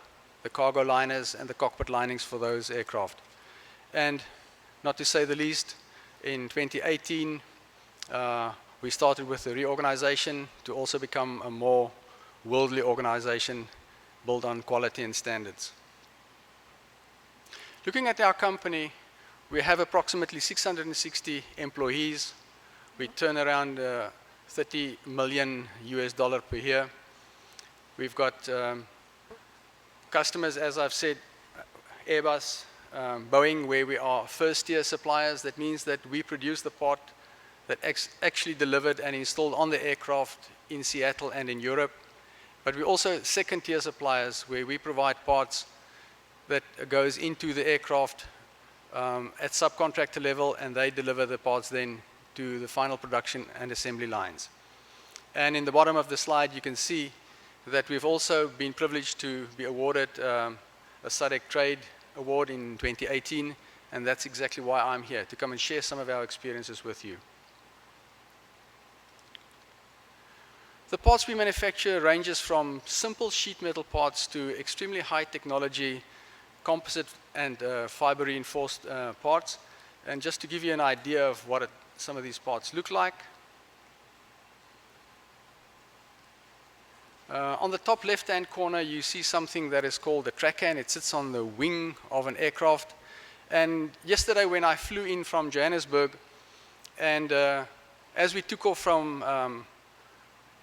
cargo liners and the cockpit linings for those aircraft. And not to say the least, in 2018, we started with the reorganization to also become a more worldly organization built on quality and standards. Looking at our company, we have approximately 660 employees. We turn around $30 million per year. We've got customers, as I've said, Airbus, Boeing, where we are first-tier suppliers. That means that we produce the part that actually delivered and installed on the aircraft in Seattle and in Europe. But we're also second-tier suppliers where we provide parts that goes into the aircraft at subcontractor level, and they deliver the parts then to the final production and assembly lines. And in the bottom of the slide, you can see that we've also been privileged to be awarded a SADC Trade Award in 2018, and that's exactly why I'm here, to come and share some of our experiences with you. The parts we manufacture ranges from simple sheet metal parts to extremely high technology composite and fiber reinforced parts. And just to give you an idea of what some of these parts look like. On the top left-hand corner, you see something that is called a tracker, and it sits on the wing of an aircraft. And yesterday when I flew in from Johannesburg, and as we took off from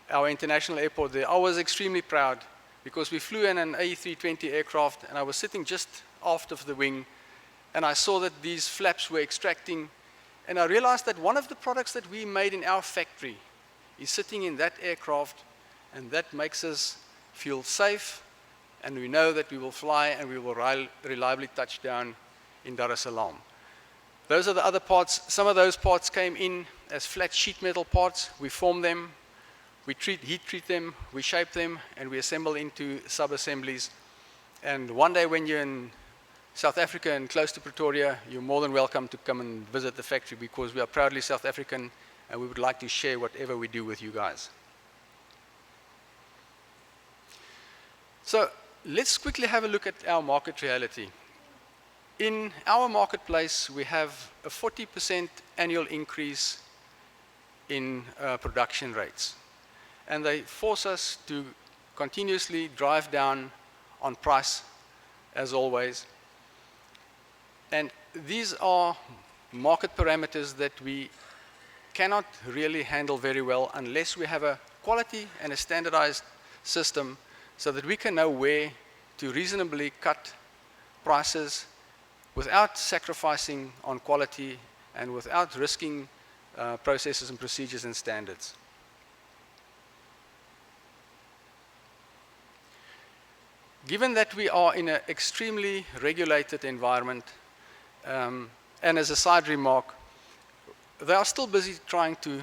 our international airport there, I was extremely proud because we flew in an A320 aircraft, and I was sitting just aft of the wing, and I saw that these flaps were extracting, and I realized that one of the products that we made in our factory is sitting in that aircraft, and that makes us feel safe, and we know that we will fly and we will reliably touch down in Dar es Salaam. Those are the other parts. Some of those parts came in as flat sheet metal parts. We form them, we heat treat them, we shape them, and we assemble into sub-assemblies. And one day when you're in South Africa and close to Pretoria, you're more than welcome to come and visit the factory because we are proudly South African and we would like to share whatever we do with you guys. So let's quickly have a look at our market reality. In our marketplace, we have a 40% annual increase in production rates. And they force us to continuously drive down on price, as always. And these are market parameters that we cannot really handle very well unless we have a quality and a standardized system so that we can know where to reasonably cut prices without sacrificing on quality and without risking processes and procedures and standards. Given that we are in an extremely regulated environment, and as a side remark, they are still busy trying to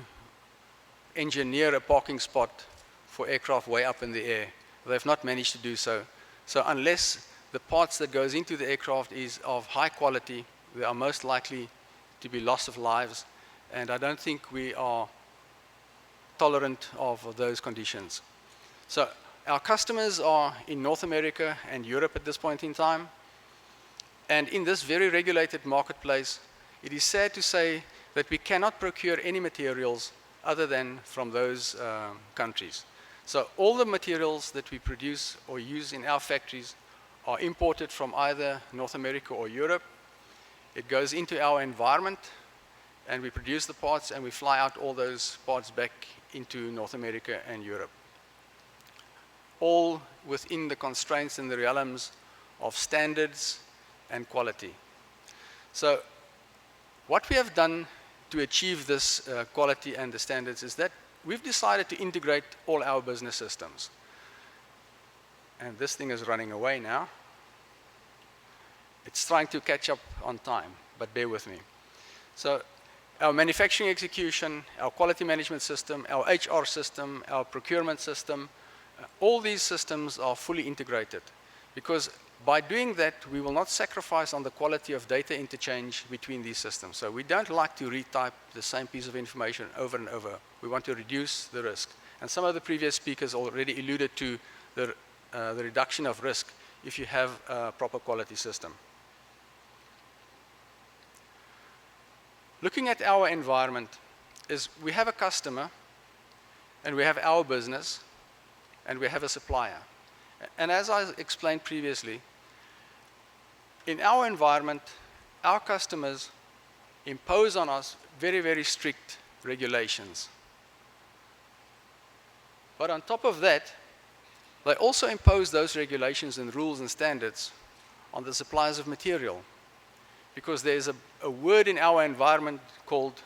engineer a parking spot for aircraft way up in the air. They have not managed to do so. So unless the parts that goes into the aircraft is of high quality, they are most likely to be loss of lives, and I don't think we are tolerant of those conditions. So our customers are in North America and Europe at this point in time, and in this very regulated marketplace, it is sad to say that we cannot procure any materials other than from those countries. So all the materials that we produce or use in our factories are imported from either North America or Europe. It goes into our environment, and we produce the parts, and we fly out all those parts back into North America and Europe. All within the constraints and the realms of standards and quality. So what we have done to achieve this quality and the standards is that we've decided to integrate all our business systems. And this thing is running away now. It's trying to catch up on time, but bear with me. So our manufacturing execution, our quality management system, our HR system, our procurement system, all these systems are fully integrated, because by doing that, we will not sacrifice on the quality of data interchange between these systems. So we don't like to retype the same piece of information over and over. We want to reduce the risk. And some of the previous speakers already alluded to the reduction of risk if you have a proper quality system. Looking at our environment, is we have a customer, and we have our business, and we have a supplier. And as I explained previously, in our environment, our customers impose on us very, very strict regulations. But on top of that, they also impose those regulations and rules and standards on the suppliers of material, because there's a word in our environment called,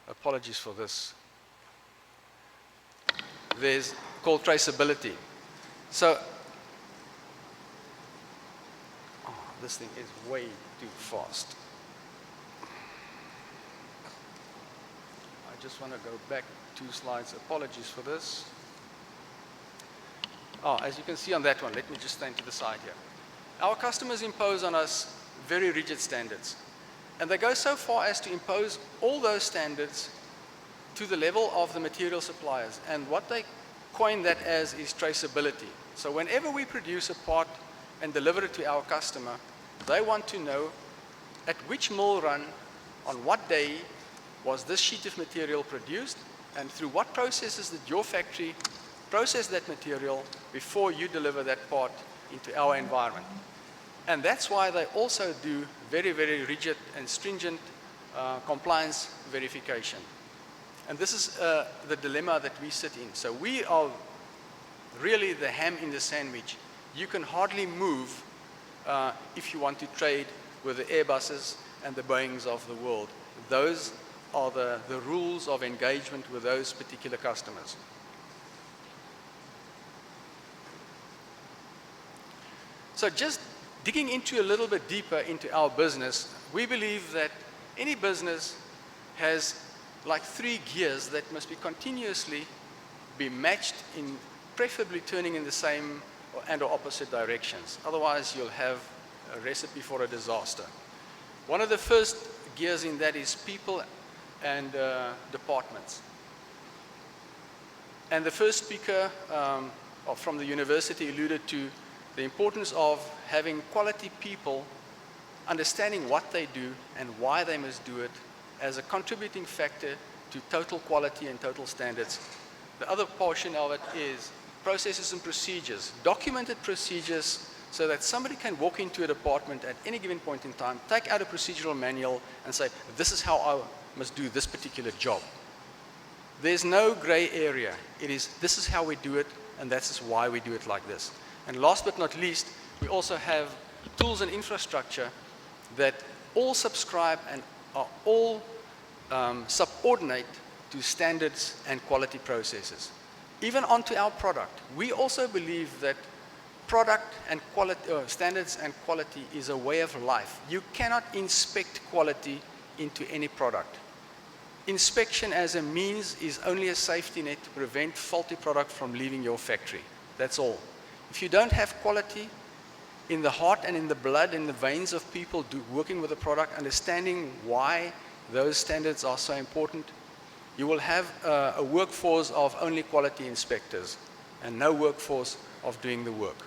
apologies for this, there's called traceability. So, this thing is way too fast. I just want to go back 2 slides. Apologies for this. As you can see on that one, let me just stand to the side here. Our customers impose on us very rigid standards. And they go so far as to impose all those standards to the level of the material suppliers. And what they coin that as is traceability. So whenever we produce a part and deliver it to our customer, they want to know at which mill run, on what day was this sheet of material produced, and through what processes did your factory process that material before you deliver that part into our environment. And that's why they also do very, very rigid and stringent compliance verification. And this is the dilemma that we sit in. So we are really the ham in the sandwich. You can hardly move if you want to trade with the Airbuses and the Boeings of the world. Those are the rules of engagement with those particular customers. So just digging into a little bit deeper into our business, we believe that any business has like 3 gears that must be continuously be matched in preferably turning in the same and/or opposite directions. Otherwise, you'll have a recipe for a disaster. One of the first gears in that is people and departments. And the first speaker from the university alluded to the importance of having quality people understanding what they do and why they must do it as a contributing factor to total quality and total standards. The other portion of it is processes and procedures, documented procedures so that somebody can walk into a department at any given point in time, take out a procedural manual and say, this is how I must do this particular job. There's no gray area. It is, this is how we do it, and that's why we do it like this. And last but not least, we also have tools and infrastructure that all subscribe and are all subordinate to standards and quality processes. Even onto our product. We also believe that product and quality, standards and quality is a way of life. You cannot inspect quality into any product. Inspection as a means is only a safety net to prevent faulty product from leaving your factory. That's all. If you don't have quality in the heart and in the blood, in the veins of people working with the product, understanding why those standards are so important, you will have a workforce of only quality inspectors and no workforce of doing the work.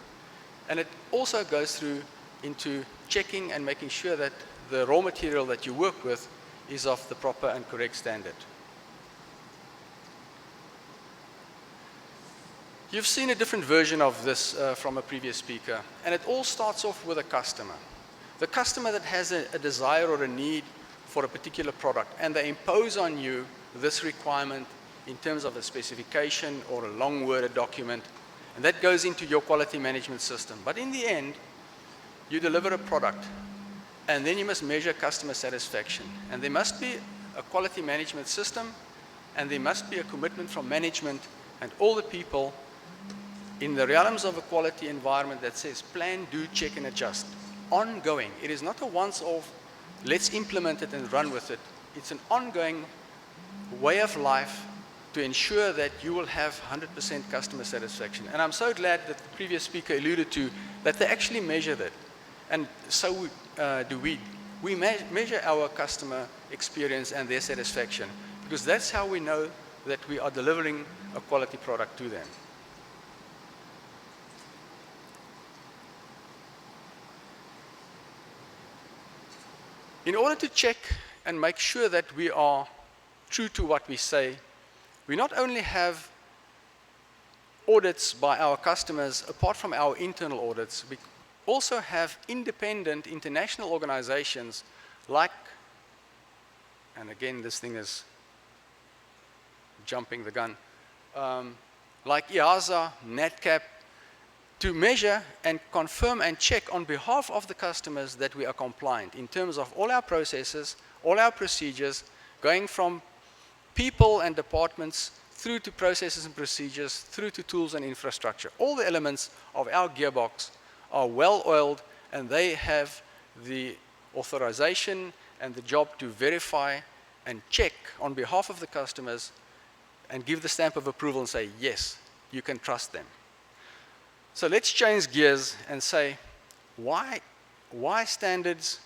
And it also goes through into checking and making sure that the raw material that you work with is of the proper and correct standard. You've seen a different version of this from a previous speaker, and it all starts off with a customer. The customer that has a desire or a need for a particular product, and they impose on you this requirement in terms of a specification or a long worded document, and that goes into your quality management system. But in the end, you deliver a product, and then you must measure customer satisfaction. And there must be a quality management system, and there must be a commitment from management and all the people in the realms of a quality environment that says plan, do, check, and adjust. Ongoing. It is not a once-off, let's implement it and run with it. It's an ongoing way of life to ensure that you will have 100% customer satisfaction. And I'm so glad that the previous speaker alluded to that they actually measure that. And so do we. We measure our customer experience and their satisfaction, because that's how we know that we are delivering a quality product to them. In order to check and make sure that we are true to what we say, we not only have audits by our customers, apart from our internal audits, we also have independent international organizations like, and again this thing is jumping the gun, like IASA, NatCap, to measure and confirm and check on behalf of the customers that we are compliant in terms of all our processes, all our procedures, going from people and departments through to processes and procedures, through to tools and infrastructure. All the elements of our gearbox are well oiled, and they have the authorization and the job to verify and check on behalf of the customers and give the stamp of approval and say, yes, you can trust them. So let's change gears and say, why standards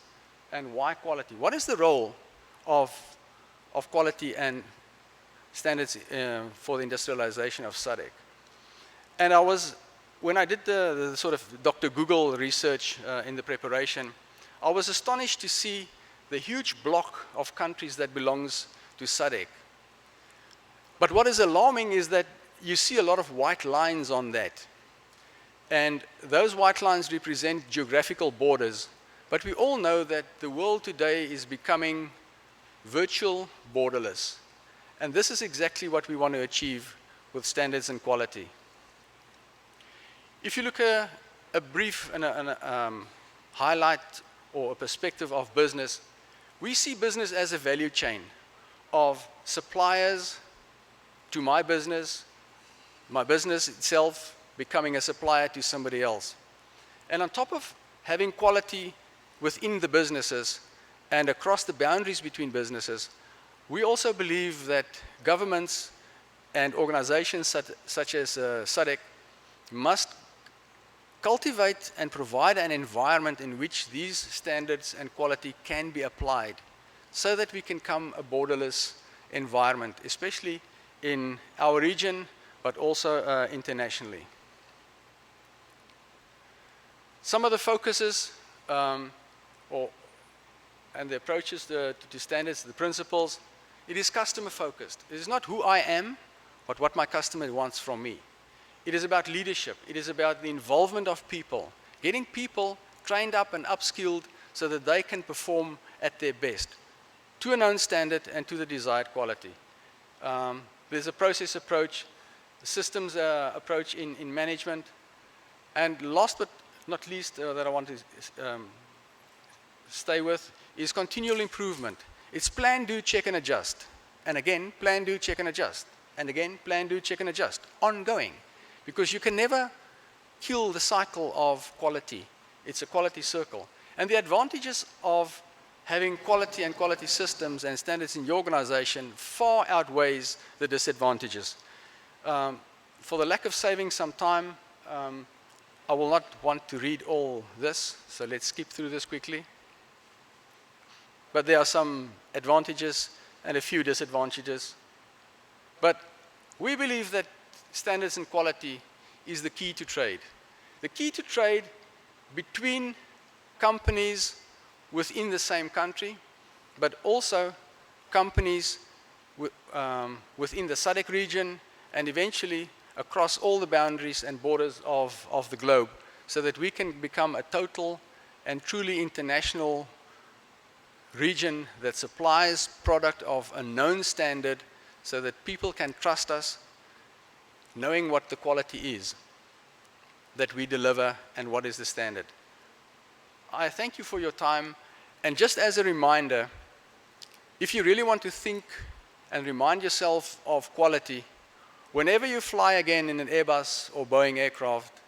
and why quality? What is the role of quality and standards for the industrialization of SADC? And when I did the sort of Dr. Google research in the preparation, I was astonished to see the huge block of countries that belongs to SADC. But what is alarming is that you see a lot of white lines on that. And those white lines represent geographical borders. But we all know that the world today is becoming virtual borderless. And this is exactly what we want to achieve with standards and quality. If you look at a brief highlight or a perspective of business, we see business as a value chain of suppliers to my business itself becoming a supplier to somebody else. And on top of having quality within the businesses and across the boundaries between businesses, we also believe that governments and organizations such as SADC must cultivate and provide an environment in which these standards and quality can be applied so that we can become a borderless environment, especially in our region, but also internationally. Some of the focuses and the approaches to standards, the principles, it is customer focused. It is not who I am, but what my customer wants from me. It is about leadership. It is about the involvement of people, getting people trained up and upskilled so that they can perform at their best to a known standard and to the desired quality. There's a process approach, the systems approach in management, and last but not least that I want to stay with is continual improvement. It's plan, do, check, and adjust. And again, plan, do, check, and adjust. And again, plan, do, check, and adjust. Ongoing. Because you can never kill the cycle of quality. It's a quality circle. And the advantages of having quality and quality systems and standards in your organization far outweighs the disadvantages. For the lack of saving some time, I will not want to read all this, so let's skip through this quickly. But there are some advantages and a few disadvantages. But we believe that standards and quality is the key to trade. The key to trade between companies within the same country, but also companies within the SADC region and eventually across all the boundaries and borders of the globe, so that we can become a total and truly international region that supplies product of a known standard so that people can trust us, knowing what the quality is that we deliver and what is the standard. I thank you for your time, and just as a reminder, if you really want to think and remind yourself of quality, whenever you fly again in an Airbus or Boeing aircraft,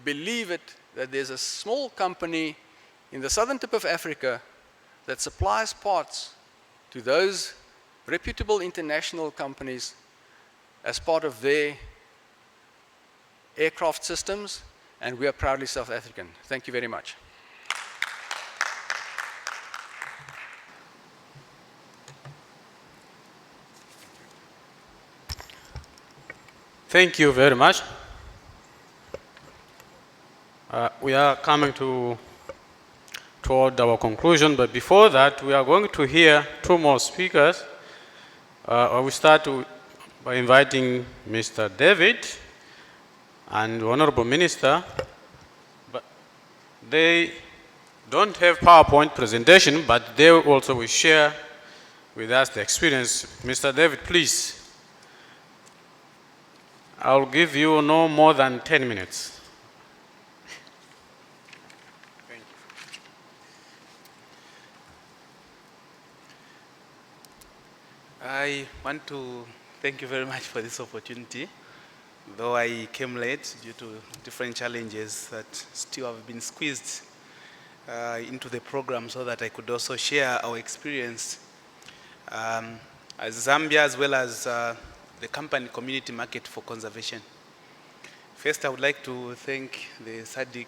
believe it that there's a small company in the southern tip of Africa that supplies parts to those reputable international companies as part of their aircraft systems, and we are proudly South African. Thank you very much. Thank you very much. We are coming toward our conclusion, but before that, we are going to hear two more speakers. I will start by inviting Mr. David and the Honorable Minister, but they don't have PowerPoint presentation, but they also will share with us the experience. Mr. David, please. I'll give you no more than 10 minutes. Thank you. I want to thank you very much for this opportunity. Though I came late due to different challenges that still have been squeezed into the program so that I could also share our experience as Zambia as well as the company community market for conservation. First, I would like to thank the SADC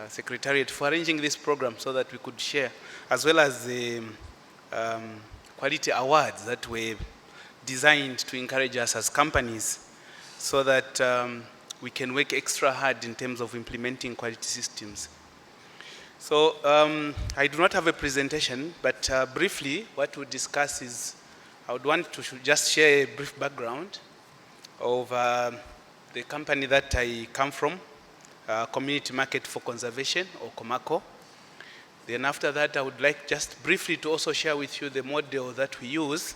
Secretariat for arranging this program so that we could share, as well as the quality awards that were designed to encourage us as companies so that we can work extra hard in terms of implementing quality systems. So I do not have a presentation, but briefly what we'll discuss is I would want to just share a brief background of the company that I come from, Community Market for Conservation, or COMACO. Then after that, I would like just briefly to also share with you the model that we use,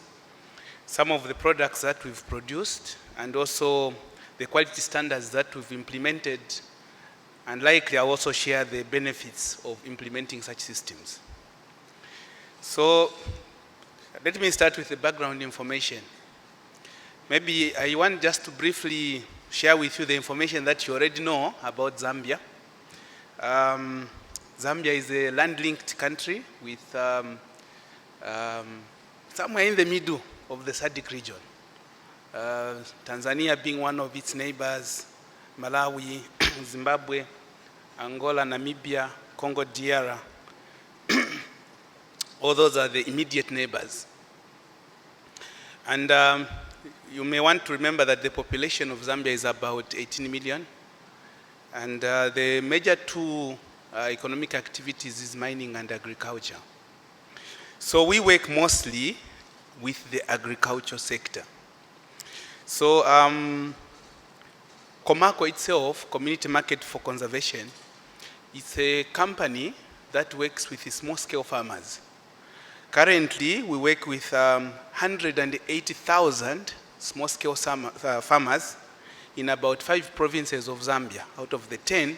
some of the products that we've produced, and also the quality standards that we've implemented, and likely I'll also share the benefits of implementing such systems. So let me start with the background information. Maybe I want just to briefly share with you the information that you already know about Zambia. Zambia is a land-linked country with somewhere in the middle of the SADC region. Tanzania being one of its neighbors, Malawi, Zimbabwe, Angola, Namibia, Congo DR. All those are the immediate neighbors. And you may want to remember that the population of Zambia is about 18 million. And the major two economic activities is mining and agriculture. So we work mostly with the agriculture sector. So Komako itself, Community Market for Conservation, is a company that works with small-scale farmers. Currently, we work with 180,000 small-scale farmers in about 5 provinces of Zambia. Out of the 10,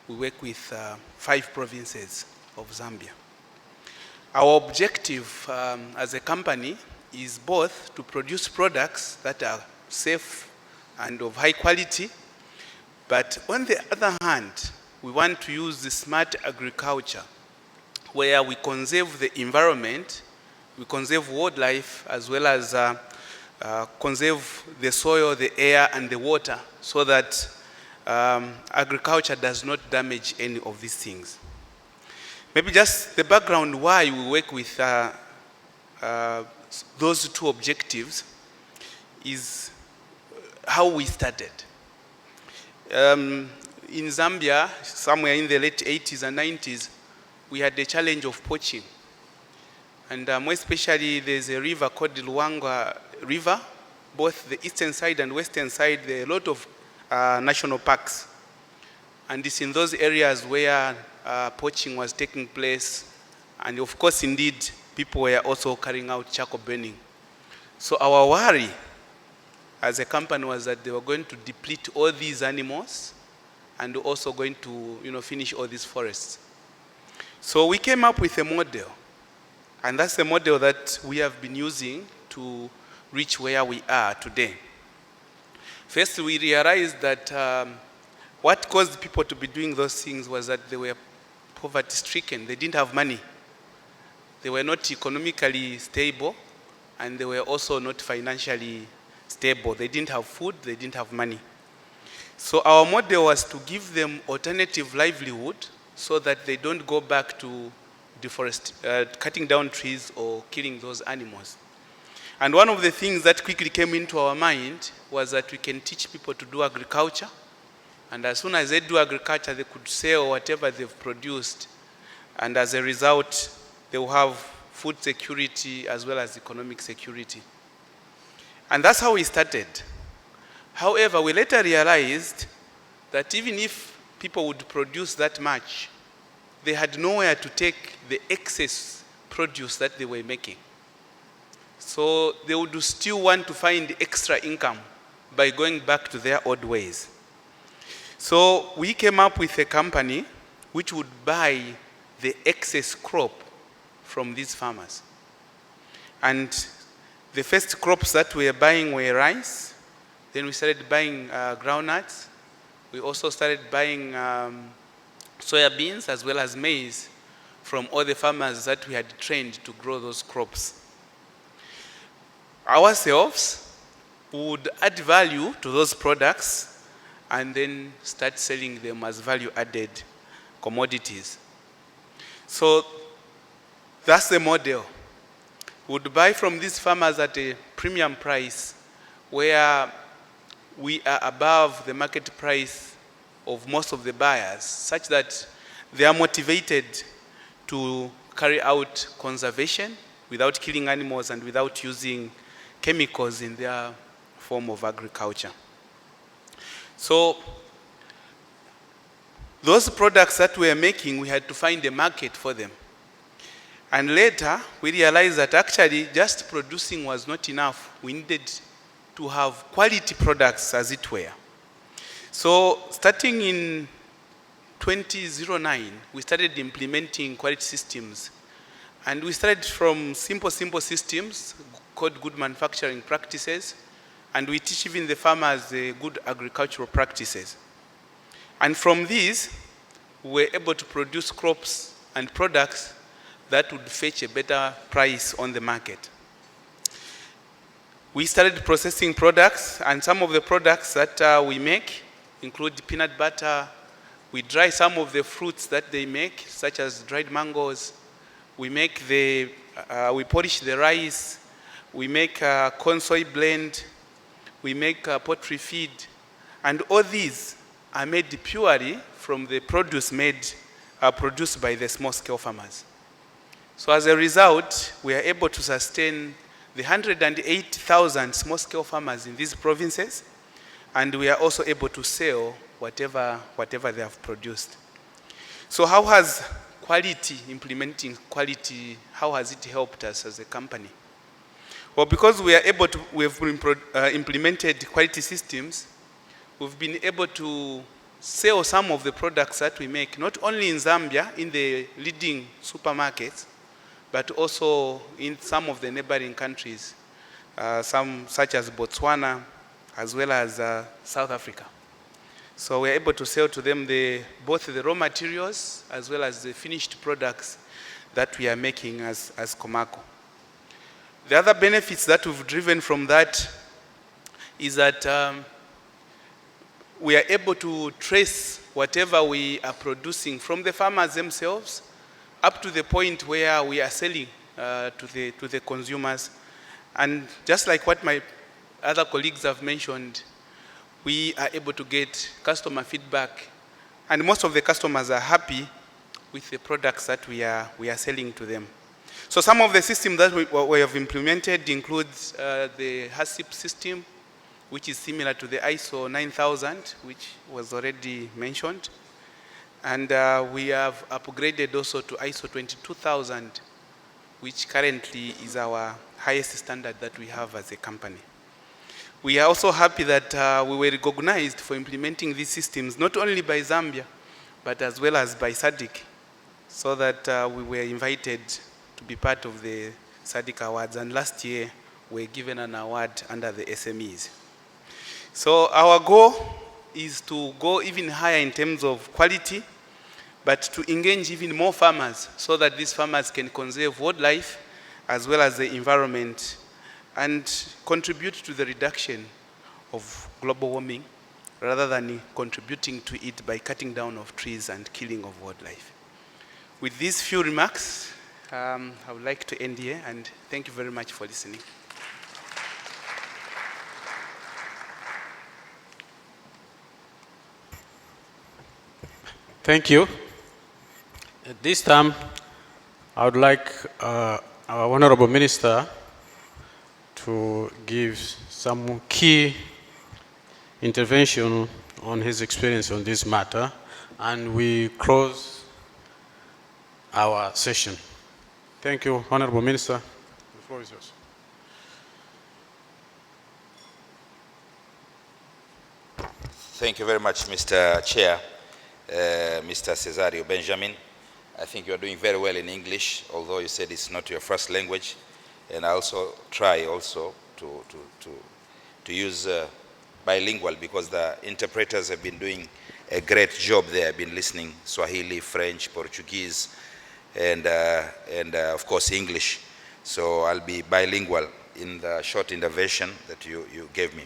we work with 5 provinces of Zambia. Our objective as a company is both to produce products that are safe and of high quality, but on the other hand, we want to use the smart agriculture where we conserve the environment, we conserve wildlife, as well as conserve the soil, the air, and the water, so that agriculture does not damage any of these things. Maybe just the background why we work with those two objectives is how we started. In Zambia, somewhere in the late 80s and 90s, we had the challenge of poaching. And more especially, there's a river called the Luangwa River, both the eastern side and western side, there are a lot of national parks. And it's in those areas where poaching was taking place. And of course, indeed, people were also carrying out charcoal burning. So our worry as a company was that they were going to deplete all these animals and also going to finish all these forests. So we came up with a model. And that's the model that we have been using to reach where we are today. First, we realized that what caused people to be doing those things was that they were poverty-stricken. They didn't have money. They were not economically stable, and they were also not financially stable. They didn't have food, they didn't have money. So our model was to give them alternative livelihood so that they don't go back to cutting down trees or killing those animals. And one of the things that quickly came into our mind was that we can teach people to do agriculture. And as soon as they do agriculture, they could sell whatever they've produced. And as a result, they will have food security as well as economic security. And that's how we started. However, we later realized that even if people would produce that much, they had nowhere to take the excess produce that they were making. So they would still want to find extra income by going back to their old ways. So we came up with a company which would buy the excess crop from these farmers. And the first crops that we were buying were rice. Then we started buying groundnuts. We also started buying soybeans as well as maize from all the farmers that we had trained to grow those crops. Ourselves would add value to those products and then start selling them as value-added commodities. So that's the model. We would buy from these farmers at a premium price where we are above the market price of most of the buyers, such that they are motivated to carry out conservation without killing animals and without using chemicals in their form of agriculture. So those products that we are making, we had to find a market for them. And later, we realized that actually just producing was not enough. We needed to have quality products, as it were. So starting in 2009, we started implementing quality systems. And we started from simple systems called good manufacturing practices. And we teach even the farmers the good agricultural practices. And from these, we were able to produce crops and products that would fetch a better price on the market. We started processing products, and some of the products that we make include peanut butter. We dry some of the fruits that they make, such as dried mangoes. We polish the rice. we make corn soy blend, we make poultry feed, and all these are made purely from the produce produced by the small-scale farmers. So as a result, we are able to sustain the 108,000 small-scale farmers in these provinces, and we are also able to sell whatever they have produced. So how has implementing quality, how has it helped us as a company? Well, because we have implemented quality systems, we've been able to sell some of the products that we make, not only in Zambia, in the leading supermarkets, but also in some of the neighboring countries, some such as Botswana, as well as South Africa. So we're able to sell to them both the raw materials as well as the finished products that we are making as Comaco. The other benefits that we've driven from that is that we are able to trace whatever we are producing from the farmers themselves up to the point where we are selling to the consumers. And just like what my other colleagues have mentioned, we are able to get customer feedback, and most of the customers are happy with the products that we are selling to them. So some of the systems that we have implemented includes the HACCP system, which is similar to the ISO 9000, which was already mentioned. And we have upgraded also to ISO 22000, which currently is our highest standard that we have as a company. We are also happy that we were recognized for implementing these systems, not only by Zambia, but as well as by SADC, so that we were invited to be part of the SADC Awards. And last year, we were given an award under the SMEs. So our goal is to go even higher in terms of quality, but to engage even more farmers so that these farmers can conserve wildlife as well as the environment and contribute to the reduction of global warming rather than contributing to it by cutting down of trees and killing of wildlife. With these few remarks, I would like to end here, and thank you very much for listening. Thank you. At this time, I would like our Honorable Minister to give some key intervention on his experience on this matter, and we close our session. Thank you, Honorable Minister. The floor is yours. Thank you very much, Mr. Chair, Mr. Cesario Benjamin. I think you are doing very well in English, although you said it's not your first language. And I also try also to use bilingual, because the interpreters have been doing a great job there. I've been listening Swahili, French, Portuguese, and of course English. So I'll be bilingual in the short intervention that you gave me.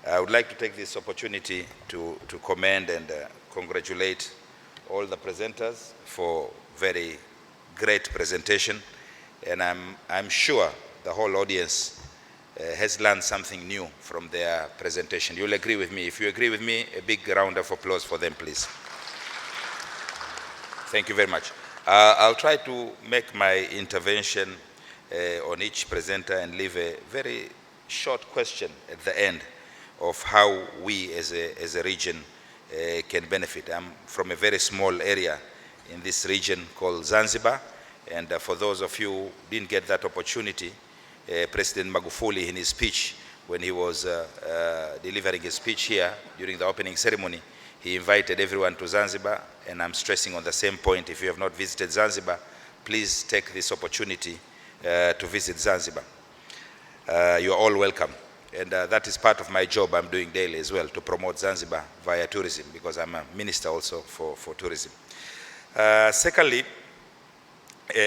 I would like to take this opportunity to commend and congratulate all the presenters for very great presentation. And I'm sure the whole audience has learned something new from their presentation. You'll agree with me. If you agree with me, a big round of applause for them, please. Thank you very much. I'll try to make my intervention on each presenter and leave a very short question at the end of how we as a region can benefit. I'm from a very small area in this region called Zanzibar. And for those of you who didn't get that opportunity, President Magufuli, in his speech, when he was delivering his speech here during the opening ceremony, he invited everyone to Zanzibar. And I'm stressing on the same point: if you have not visited Zanzibar, please take this opportunity to visit Zanzibar. You are all welcome. And that is part of my job I'm doing daily as well, to promote Zanzibar via tourism, because I'm a minister also for tourism. Secondly,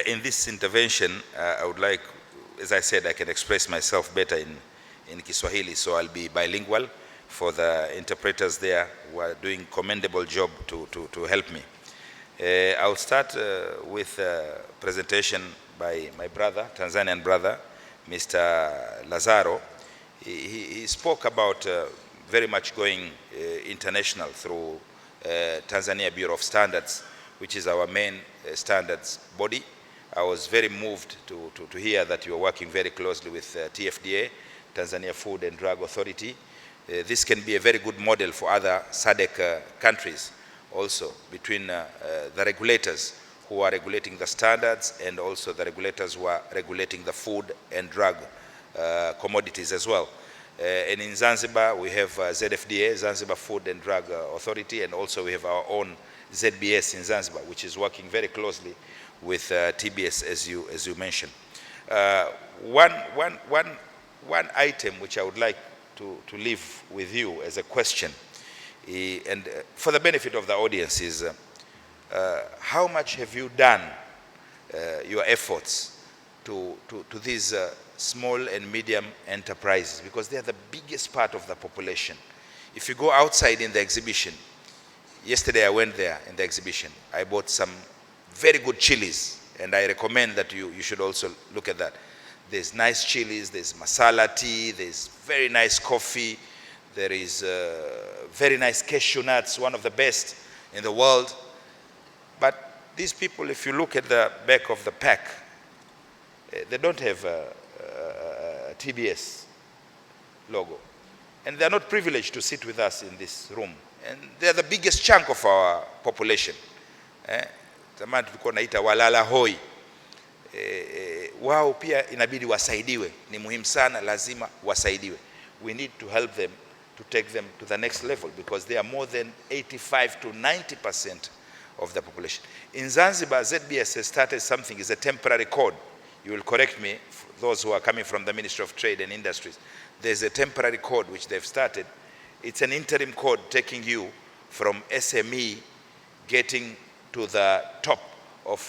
in this intervention, I would like, as I said, I can express myself better in Kiswahili, so I'll be bilingual for the interpreters there who are doing commendable job to help me. I'll start with a presentation by my brother, Tanzanian brother, Mr. Lazaro, he spoke about very much going international through Tanzania Bureau of Standards, which is our main standards body. I was very moved to hear that you are working very closely with TFDA, Tanzania Food and Drug Authority. This can be a very good model for other SADC countries also, between the regulators who are regulating the standards and also the regulators who are regulating the food and drug commodities as well. And in Zanzibar, we have ZFDA, Zanzibar Food and Drug Authority, and also we have our own ZBS in Zanzibar, which is working very closely with TBS, as you mentioned. One item which I would like to leave with you as a question, and for the benefit of the audience, is how much have you done your efforts to these small and medium enterprises, because they are the biggest part of the population. If you go outside in the exhibition, yesterday I went there in the exhibition, I bought some very good chilies, and I recommend that you should also look at that. There's nice chilies, there's masala tea, there's very nice coffee, there is very nice cashew nuts, one of the best in the world. But these people, if you look at the back of the pack, they don't have a TBS logo. And they're not privileged to sit with us in this room. And they're the biggest chunk of our population. Zamani tulikuwa naita walala hoi. Wao pia inabidi wasaidiwe. Ni muhimu sana, lazima wasaidiwe. We need to help them to take them to the next level, because they are more than 85 to 90% of the population. In Zanzibar, ZBS has started something, is a temporary code. You will correct me, those who are coming from the Ministry of Trade and Industries. There's a temporary code which they've started. It's an interim code taking you from SME, getting to the top of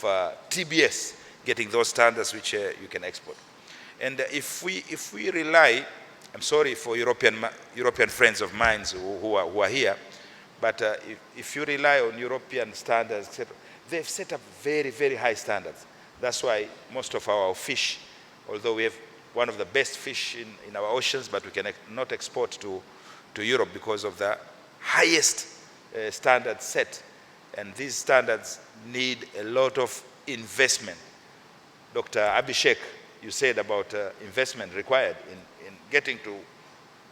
TBS, getting those standards which you can export. And if we rely, I'm sorry for European friends of mine who are here, but if you rely on European standards, etc., they've set up very, very high standards. That's why most of our fish, although we have one of the best fish in our oceans, but we cannot export to Europe because of the highest standards set. And these standards need a lot of investment. Dr. Abhishek, you said about investment required in getting to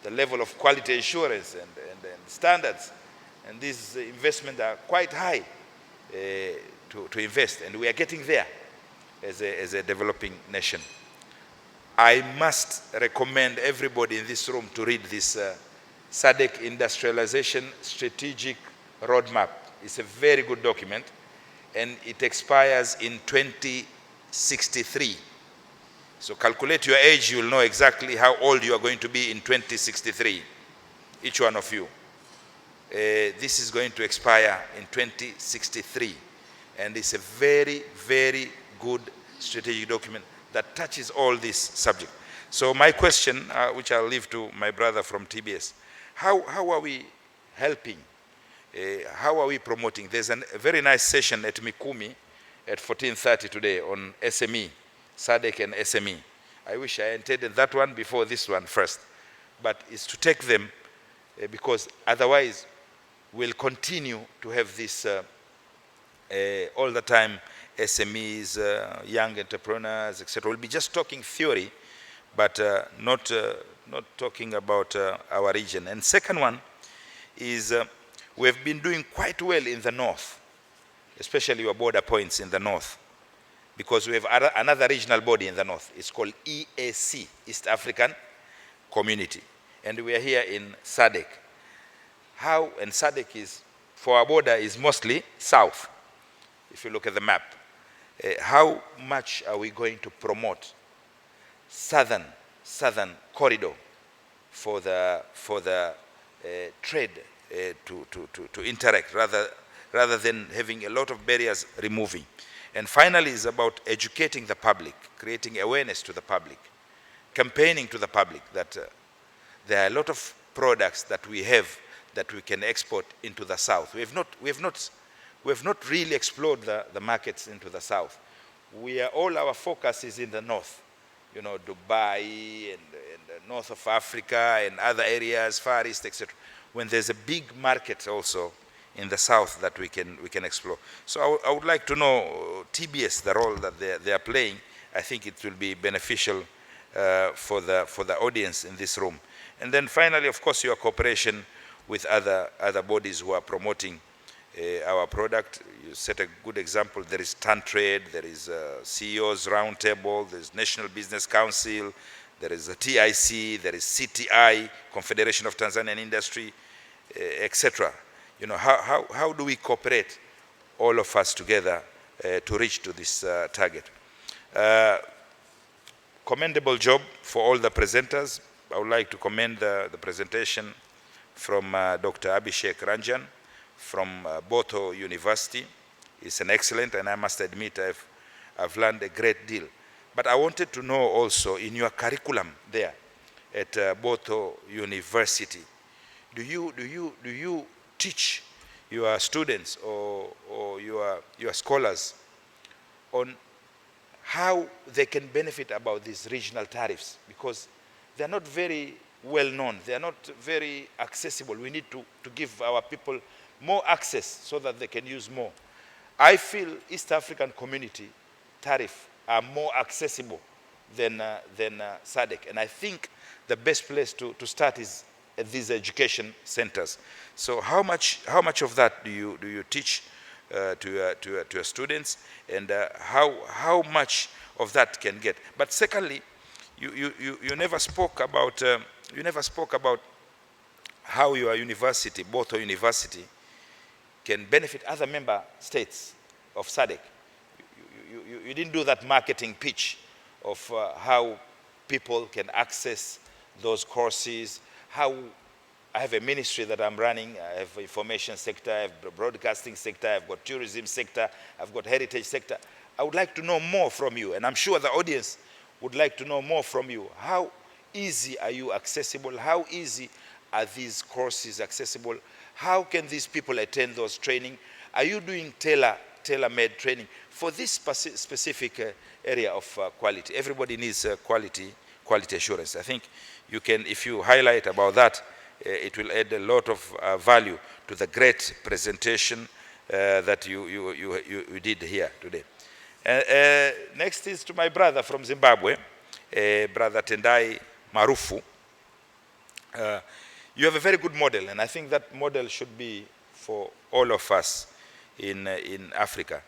the level of quality assurance and standards. And these investments are quite high to invest, and we are getting there as a developing nation. I must recommend everybody in this room to read this SADC Industrialization Strategic Roadmap. It's a very good document, and it expires in 2063. So calculate your age, you'll know exactly how old you are going to be in 2063, each one of you. This is going to expire in 2063, and it's a very, very good strategic document that touches all these subjects. So my question, which I'll leave to my brother from TBS, how are we helping? How are we promoting? There's a very nice session at Mikumi at 14:30 today on SME, SADC and SME. I wish I intended that one before this one first, but it's to take them because otherwise we'll continue to have this all the time, SMEs, young entrepreneurs, etc. We'll be just talking theory, but not talking about our region. And second one is we've been doing quite well in the north, especially your border points in the north, because we have another regional body in the north. It's called EAC, East African Community, and we are here in SADC. And SADC is, for our border, is mostly south, if you look at the map. How much are we going to promote southern corridor for the trade to interact rather than having a lot of barriers removing? And finally is about educating the public, creating awareness to the public, campaigning to the public that there are a lot of products that we have that we can export into the south. We have not really explored the markets into the south. All our focus is in the north. you know, Dubai and north of Africa and other areas, Far East, etc. When there's a big market also in the south that we can explore. So I would like to know TBS, the role that they are playing. I think it will be beneficial for the audience in this room. And then finally, of course, your cooperation with other bodies who are promoting our product. You set a good example. There is TanTrade, there is CEOs Roundtable, there is National Business Council, there is a TIC, there is CTI, Confederation of Tanzanian Industry, etc. You know, how do we cooperate, all of us together, to reach to this target? Commendable job for all the presenters. I would like to commend the presentation from Dr. Abhishek Ranjan from Boto University. It's an excellent, and I must admit I've learned a great deal. But I wanted to know also, in your curriculum there at Boto University, do you teach your students or your scholars on how they can benefit about these regional tariffs? Because they're not very well known, they're not very accessible. We need to give our people more access so that they can use more. I feel East African community tariff are more accessible than SADC, and I think the best place to start is at these education centers. So how much of that do you teach to your students, and how much of that can get? But secondly, you never spoke about how your university, Boto University, can benefit other member states of SADC. You didn't do that marketing pitch of how people can access those courses, how I have a ministry that I'm running. I have information sector, I have broadcasting sector, I've got tourism sector, I've got heritage sector. I would like to know more from you, and I'm sure the audience would like to know more from you. How easy are you accessible? How easy are these courses accessible? How can these people attend those training? Are you doing tailor-made training for this specific area of quality? Everybody needs quality assurance. I think you can, if you highlight about that, it will add a lot of value to the great presentation that you did here today. Next is to my brother from Zimbabwe, Brother Tendai Marufu. You have a very good model, and I think that model should be for all of us in Africa.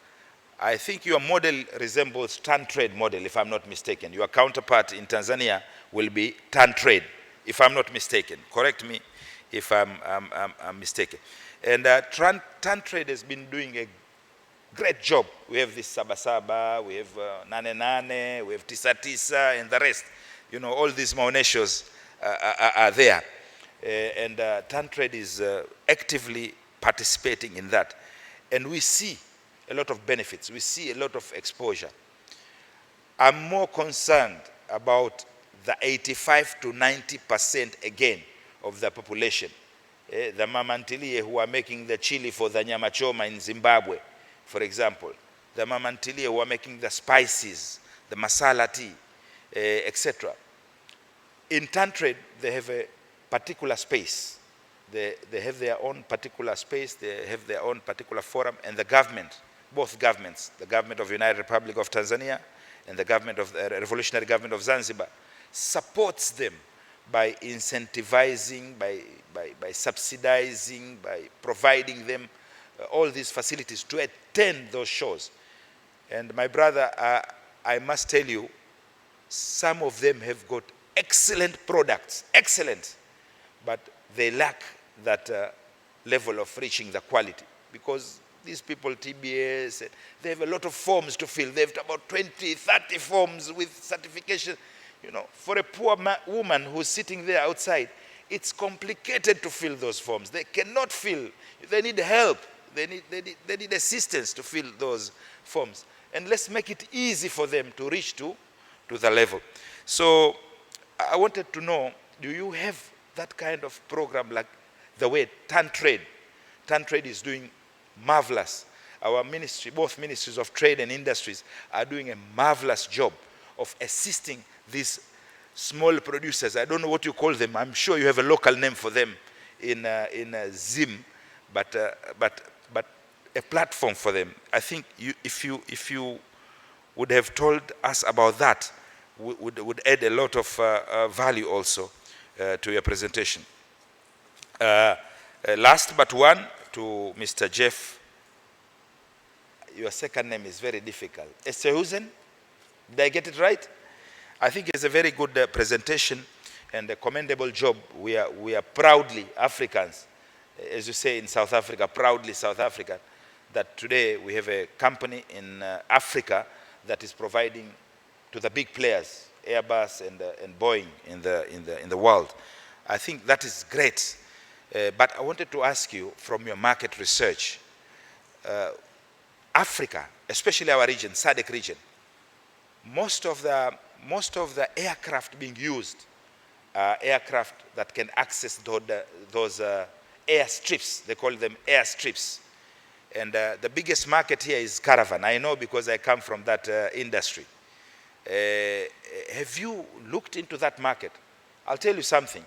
I think your model resembles TanTrade model, if I'm not mistaken. Your counterpart in Tanzania will be TanTrade, if I'm not mistaken. Correct me if I'm mistaken. And TanTrade has been doing a great job. We have this Saba, we have Nane Nane, we have Tisa Tisa, and the rest. You know, all these maoneshos are there. And TanTrade is actively participating in that. And we see a lot of benefits. We see a lot of exposure. I'm more concerned about the 85 to 90% again of the population. The mamantilie who are making the chili for the nyama choma in Zimbabwe, for example. The mamantilie who are making the spices, the masala tea, etc. In TanTrade, they have a particular space. They have their own particular space, they have their own particular forum, and the government, both governments, the government of the United Republic of Tanzania and the government of the Revolutionary Government of Zanzibar, supports them by incentivizing, by subsidizing, by providing them all these facilities to attend those shows. And my brother, I must tell you, some of them have got excellent products, excellent, but they lack that level of reaching the quality, because these people, TBS, they have a lot of forms to fill. They have about 20, 30 forms with certification. You know, for a poor woman who's sitting there outside, it's complicated to fill those forms. They cannot fill. They need help. They need assistance to fill those forms. And let's make it easy for them to reach to the level. So I wanted to know, do you have that kind of program like the way TanTrade is doing marvelous? Our ministry, both ministries of trade and industries, are doing a marvelous job of assisting these small producers. I don't know what you call them. I'm sure you have a local name for them in Zim, but a platform for them. I think if you would have told us about that, would add a lot of value also to your presentation. Last but one, to Mr. Jeff. Your second name is very difficult. Esehusen, did I get it right? I think it's a very good presentation and a commendable job. We are proudly Africans, as you say in South Africa, proudly South African, that today we have a company in Africa that is providing to the big players, Airbus and Boeing in the world. I think that is great. But I wanted to ask you, from your market research, Africa, especially our region, SADC region, most of the aircraft being used are aircraft that can access those airstrips. They call them airstrips. And the biggest market here is caravan. I know because I come from that industry. Have you looked into that market? I'll tell you something.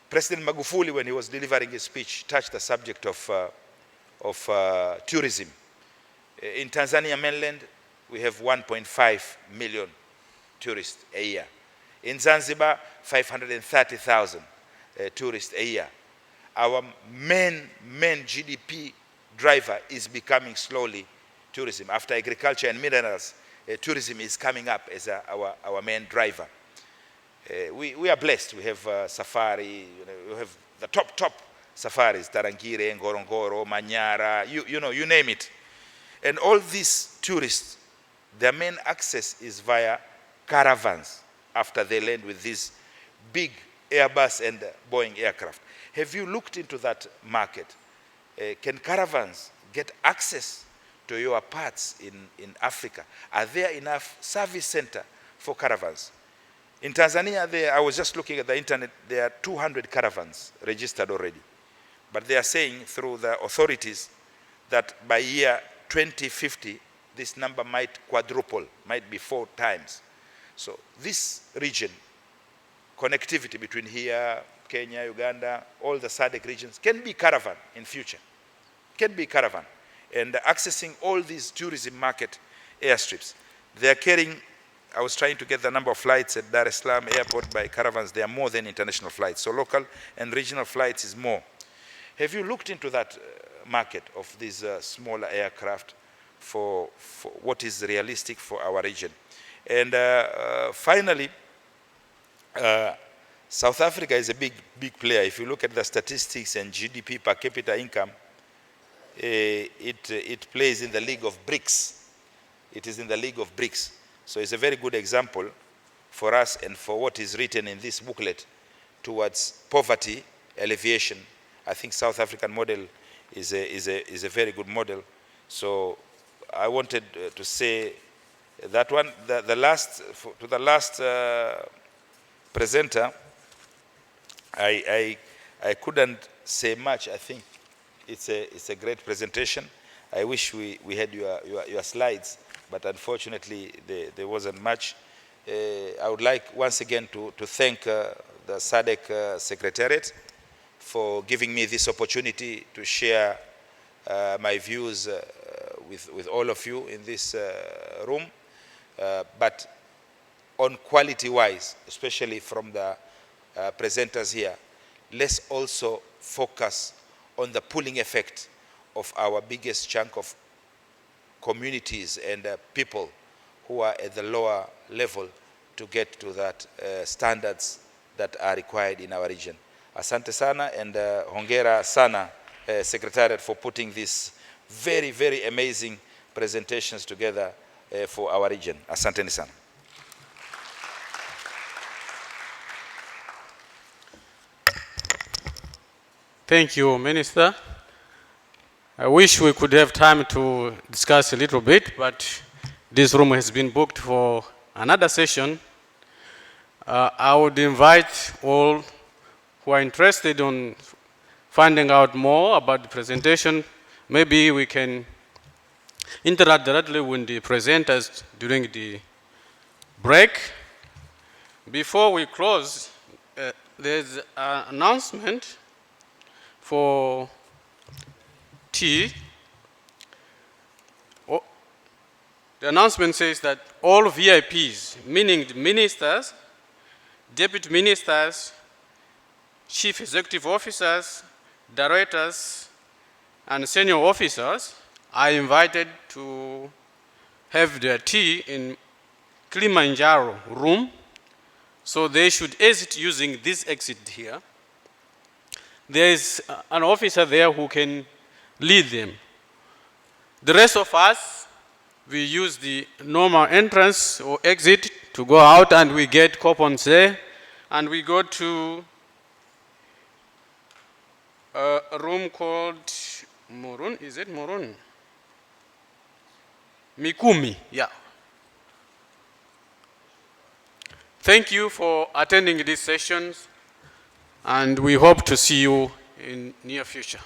President Magufuli, when he was delivering his speech, touched the subject of tourism. In Tanzania mainland, we have 1.5 million tourists a year. In Zanzibar, 530,000 tourists a year. Our main GDP driver is becoming slowly tourism. After agriculture and minerals, tourism is coming up as our main driver. We are blessed. We have safari, we have the top safaris, Tarangire, Ngorongoro, Manyara, you name it. And all these tourists, their main access is via caravans after they land with these big Airbus and Boeing aircraft. Have you looked into that market? Can caravans get access to your parts in Africa? Are there enough service centers for caravans? In Tanzania, I was just looking at the internet, there are 200 caravans registered already. But they are saying through the authorities that by year 2050, this number might quadruple, might be 4 times. So this region, connectivity between here, Kenya, Uganda, all the SADC regions, can be caravan in future. Can be caravan. And accessing all these tourism market airstrips. They are carrying, I was trying to get the number of flights at Dar es Salaam airport by caravans. They are more than international flights. So local and regional flights is more. Have you looked into that market of these smaller aircraft for what is realistic for our region? And finally, South Africa is a big player. If you look at the statistics and GDP per capita income, it plays in the league of BRICS. It is in the league of BRICS. So it's a very good example for us and for what is written in this booklet towards poverty alleviation. I think South African model is a very good model. So I wanted to say that one. The last presenter, I couldn't say much. I think it's a great presentation. I wish we had your slides, but unfortunately there wasn't much. I would like once again to thank the SADC Secretariat for giving me this opportunity to share my views with all of you in this room. But on quality-wise, especially from the presenters here, let's also focus on the pulling effect of our biggest chunk of communities and people who are at the lower level to get to that standards that are required in our region. Asante sana and hongera sana, Secretariat, for putting these very, very amazing presentations together for our region. Asante sana. Thank you, Minister. I wish we could have time to discuss a little bit, but this room has been booked for another session. I would invite all who are interested in finding out more about the presentation. Maybe we can interact directly with the presenters during the break. before we close, there's an announcement for tea. The announcement says that all VIPs, meaning the ministers, deputy ministers, chief executive officers, directors, and senior officers are invited to have their tea in Kilimanjaro room. So they should exit using this exit here. There is an officer there who can lead them. The rest of us, we use the normal entrance or exit to go out, and we get coupons there, and we go to a room called Murun. Is it Murun? Mikumi, yeah. Thank you for attending these sessions, and we hope to see you in near future.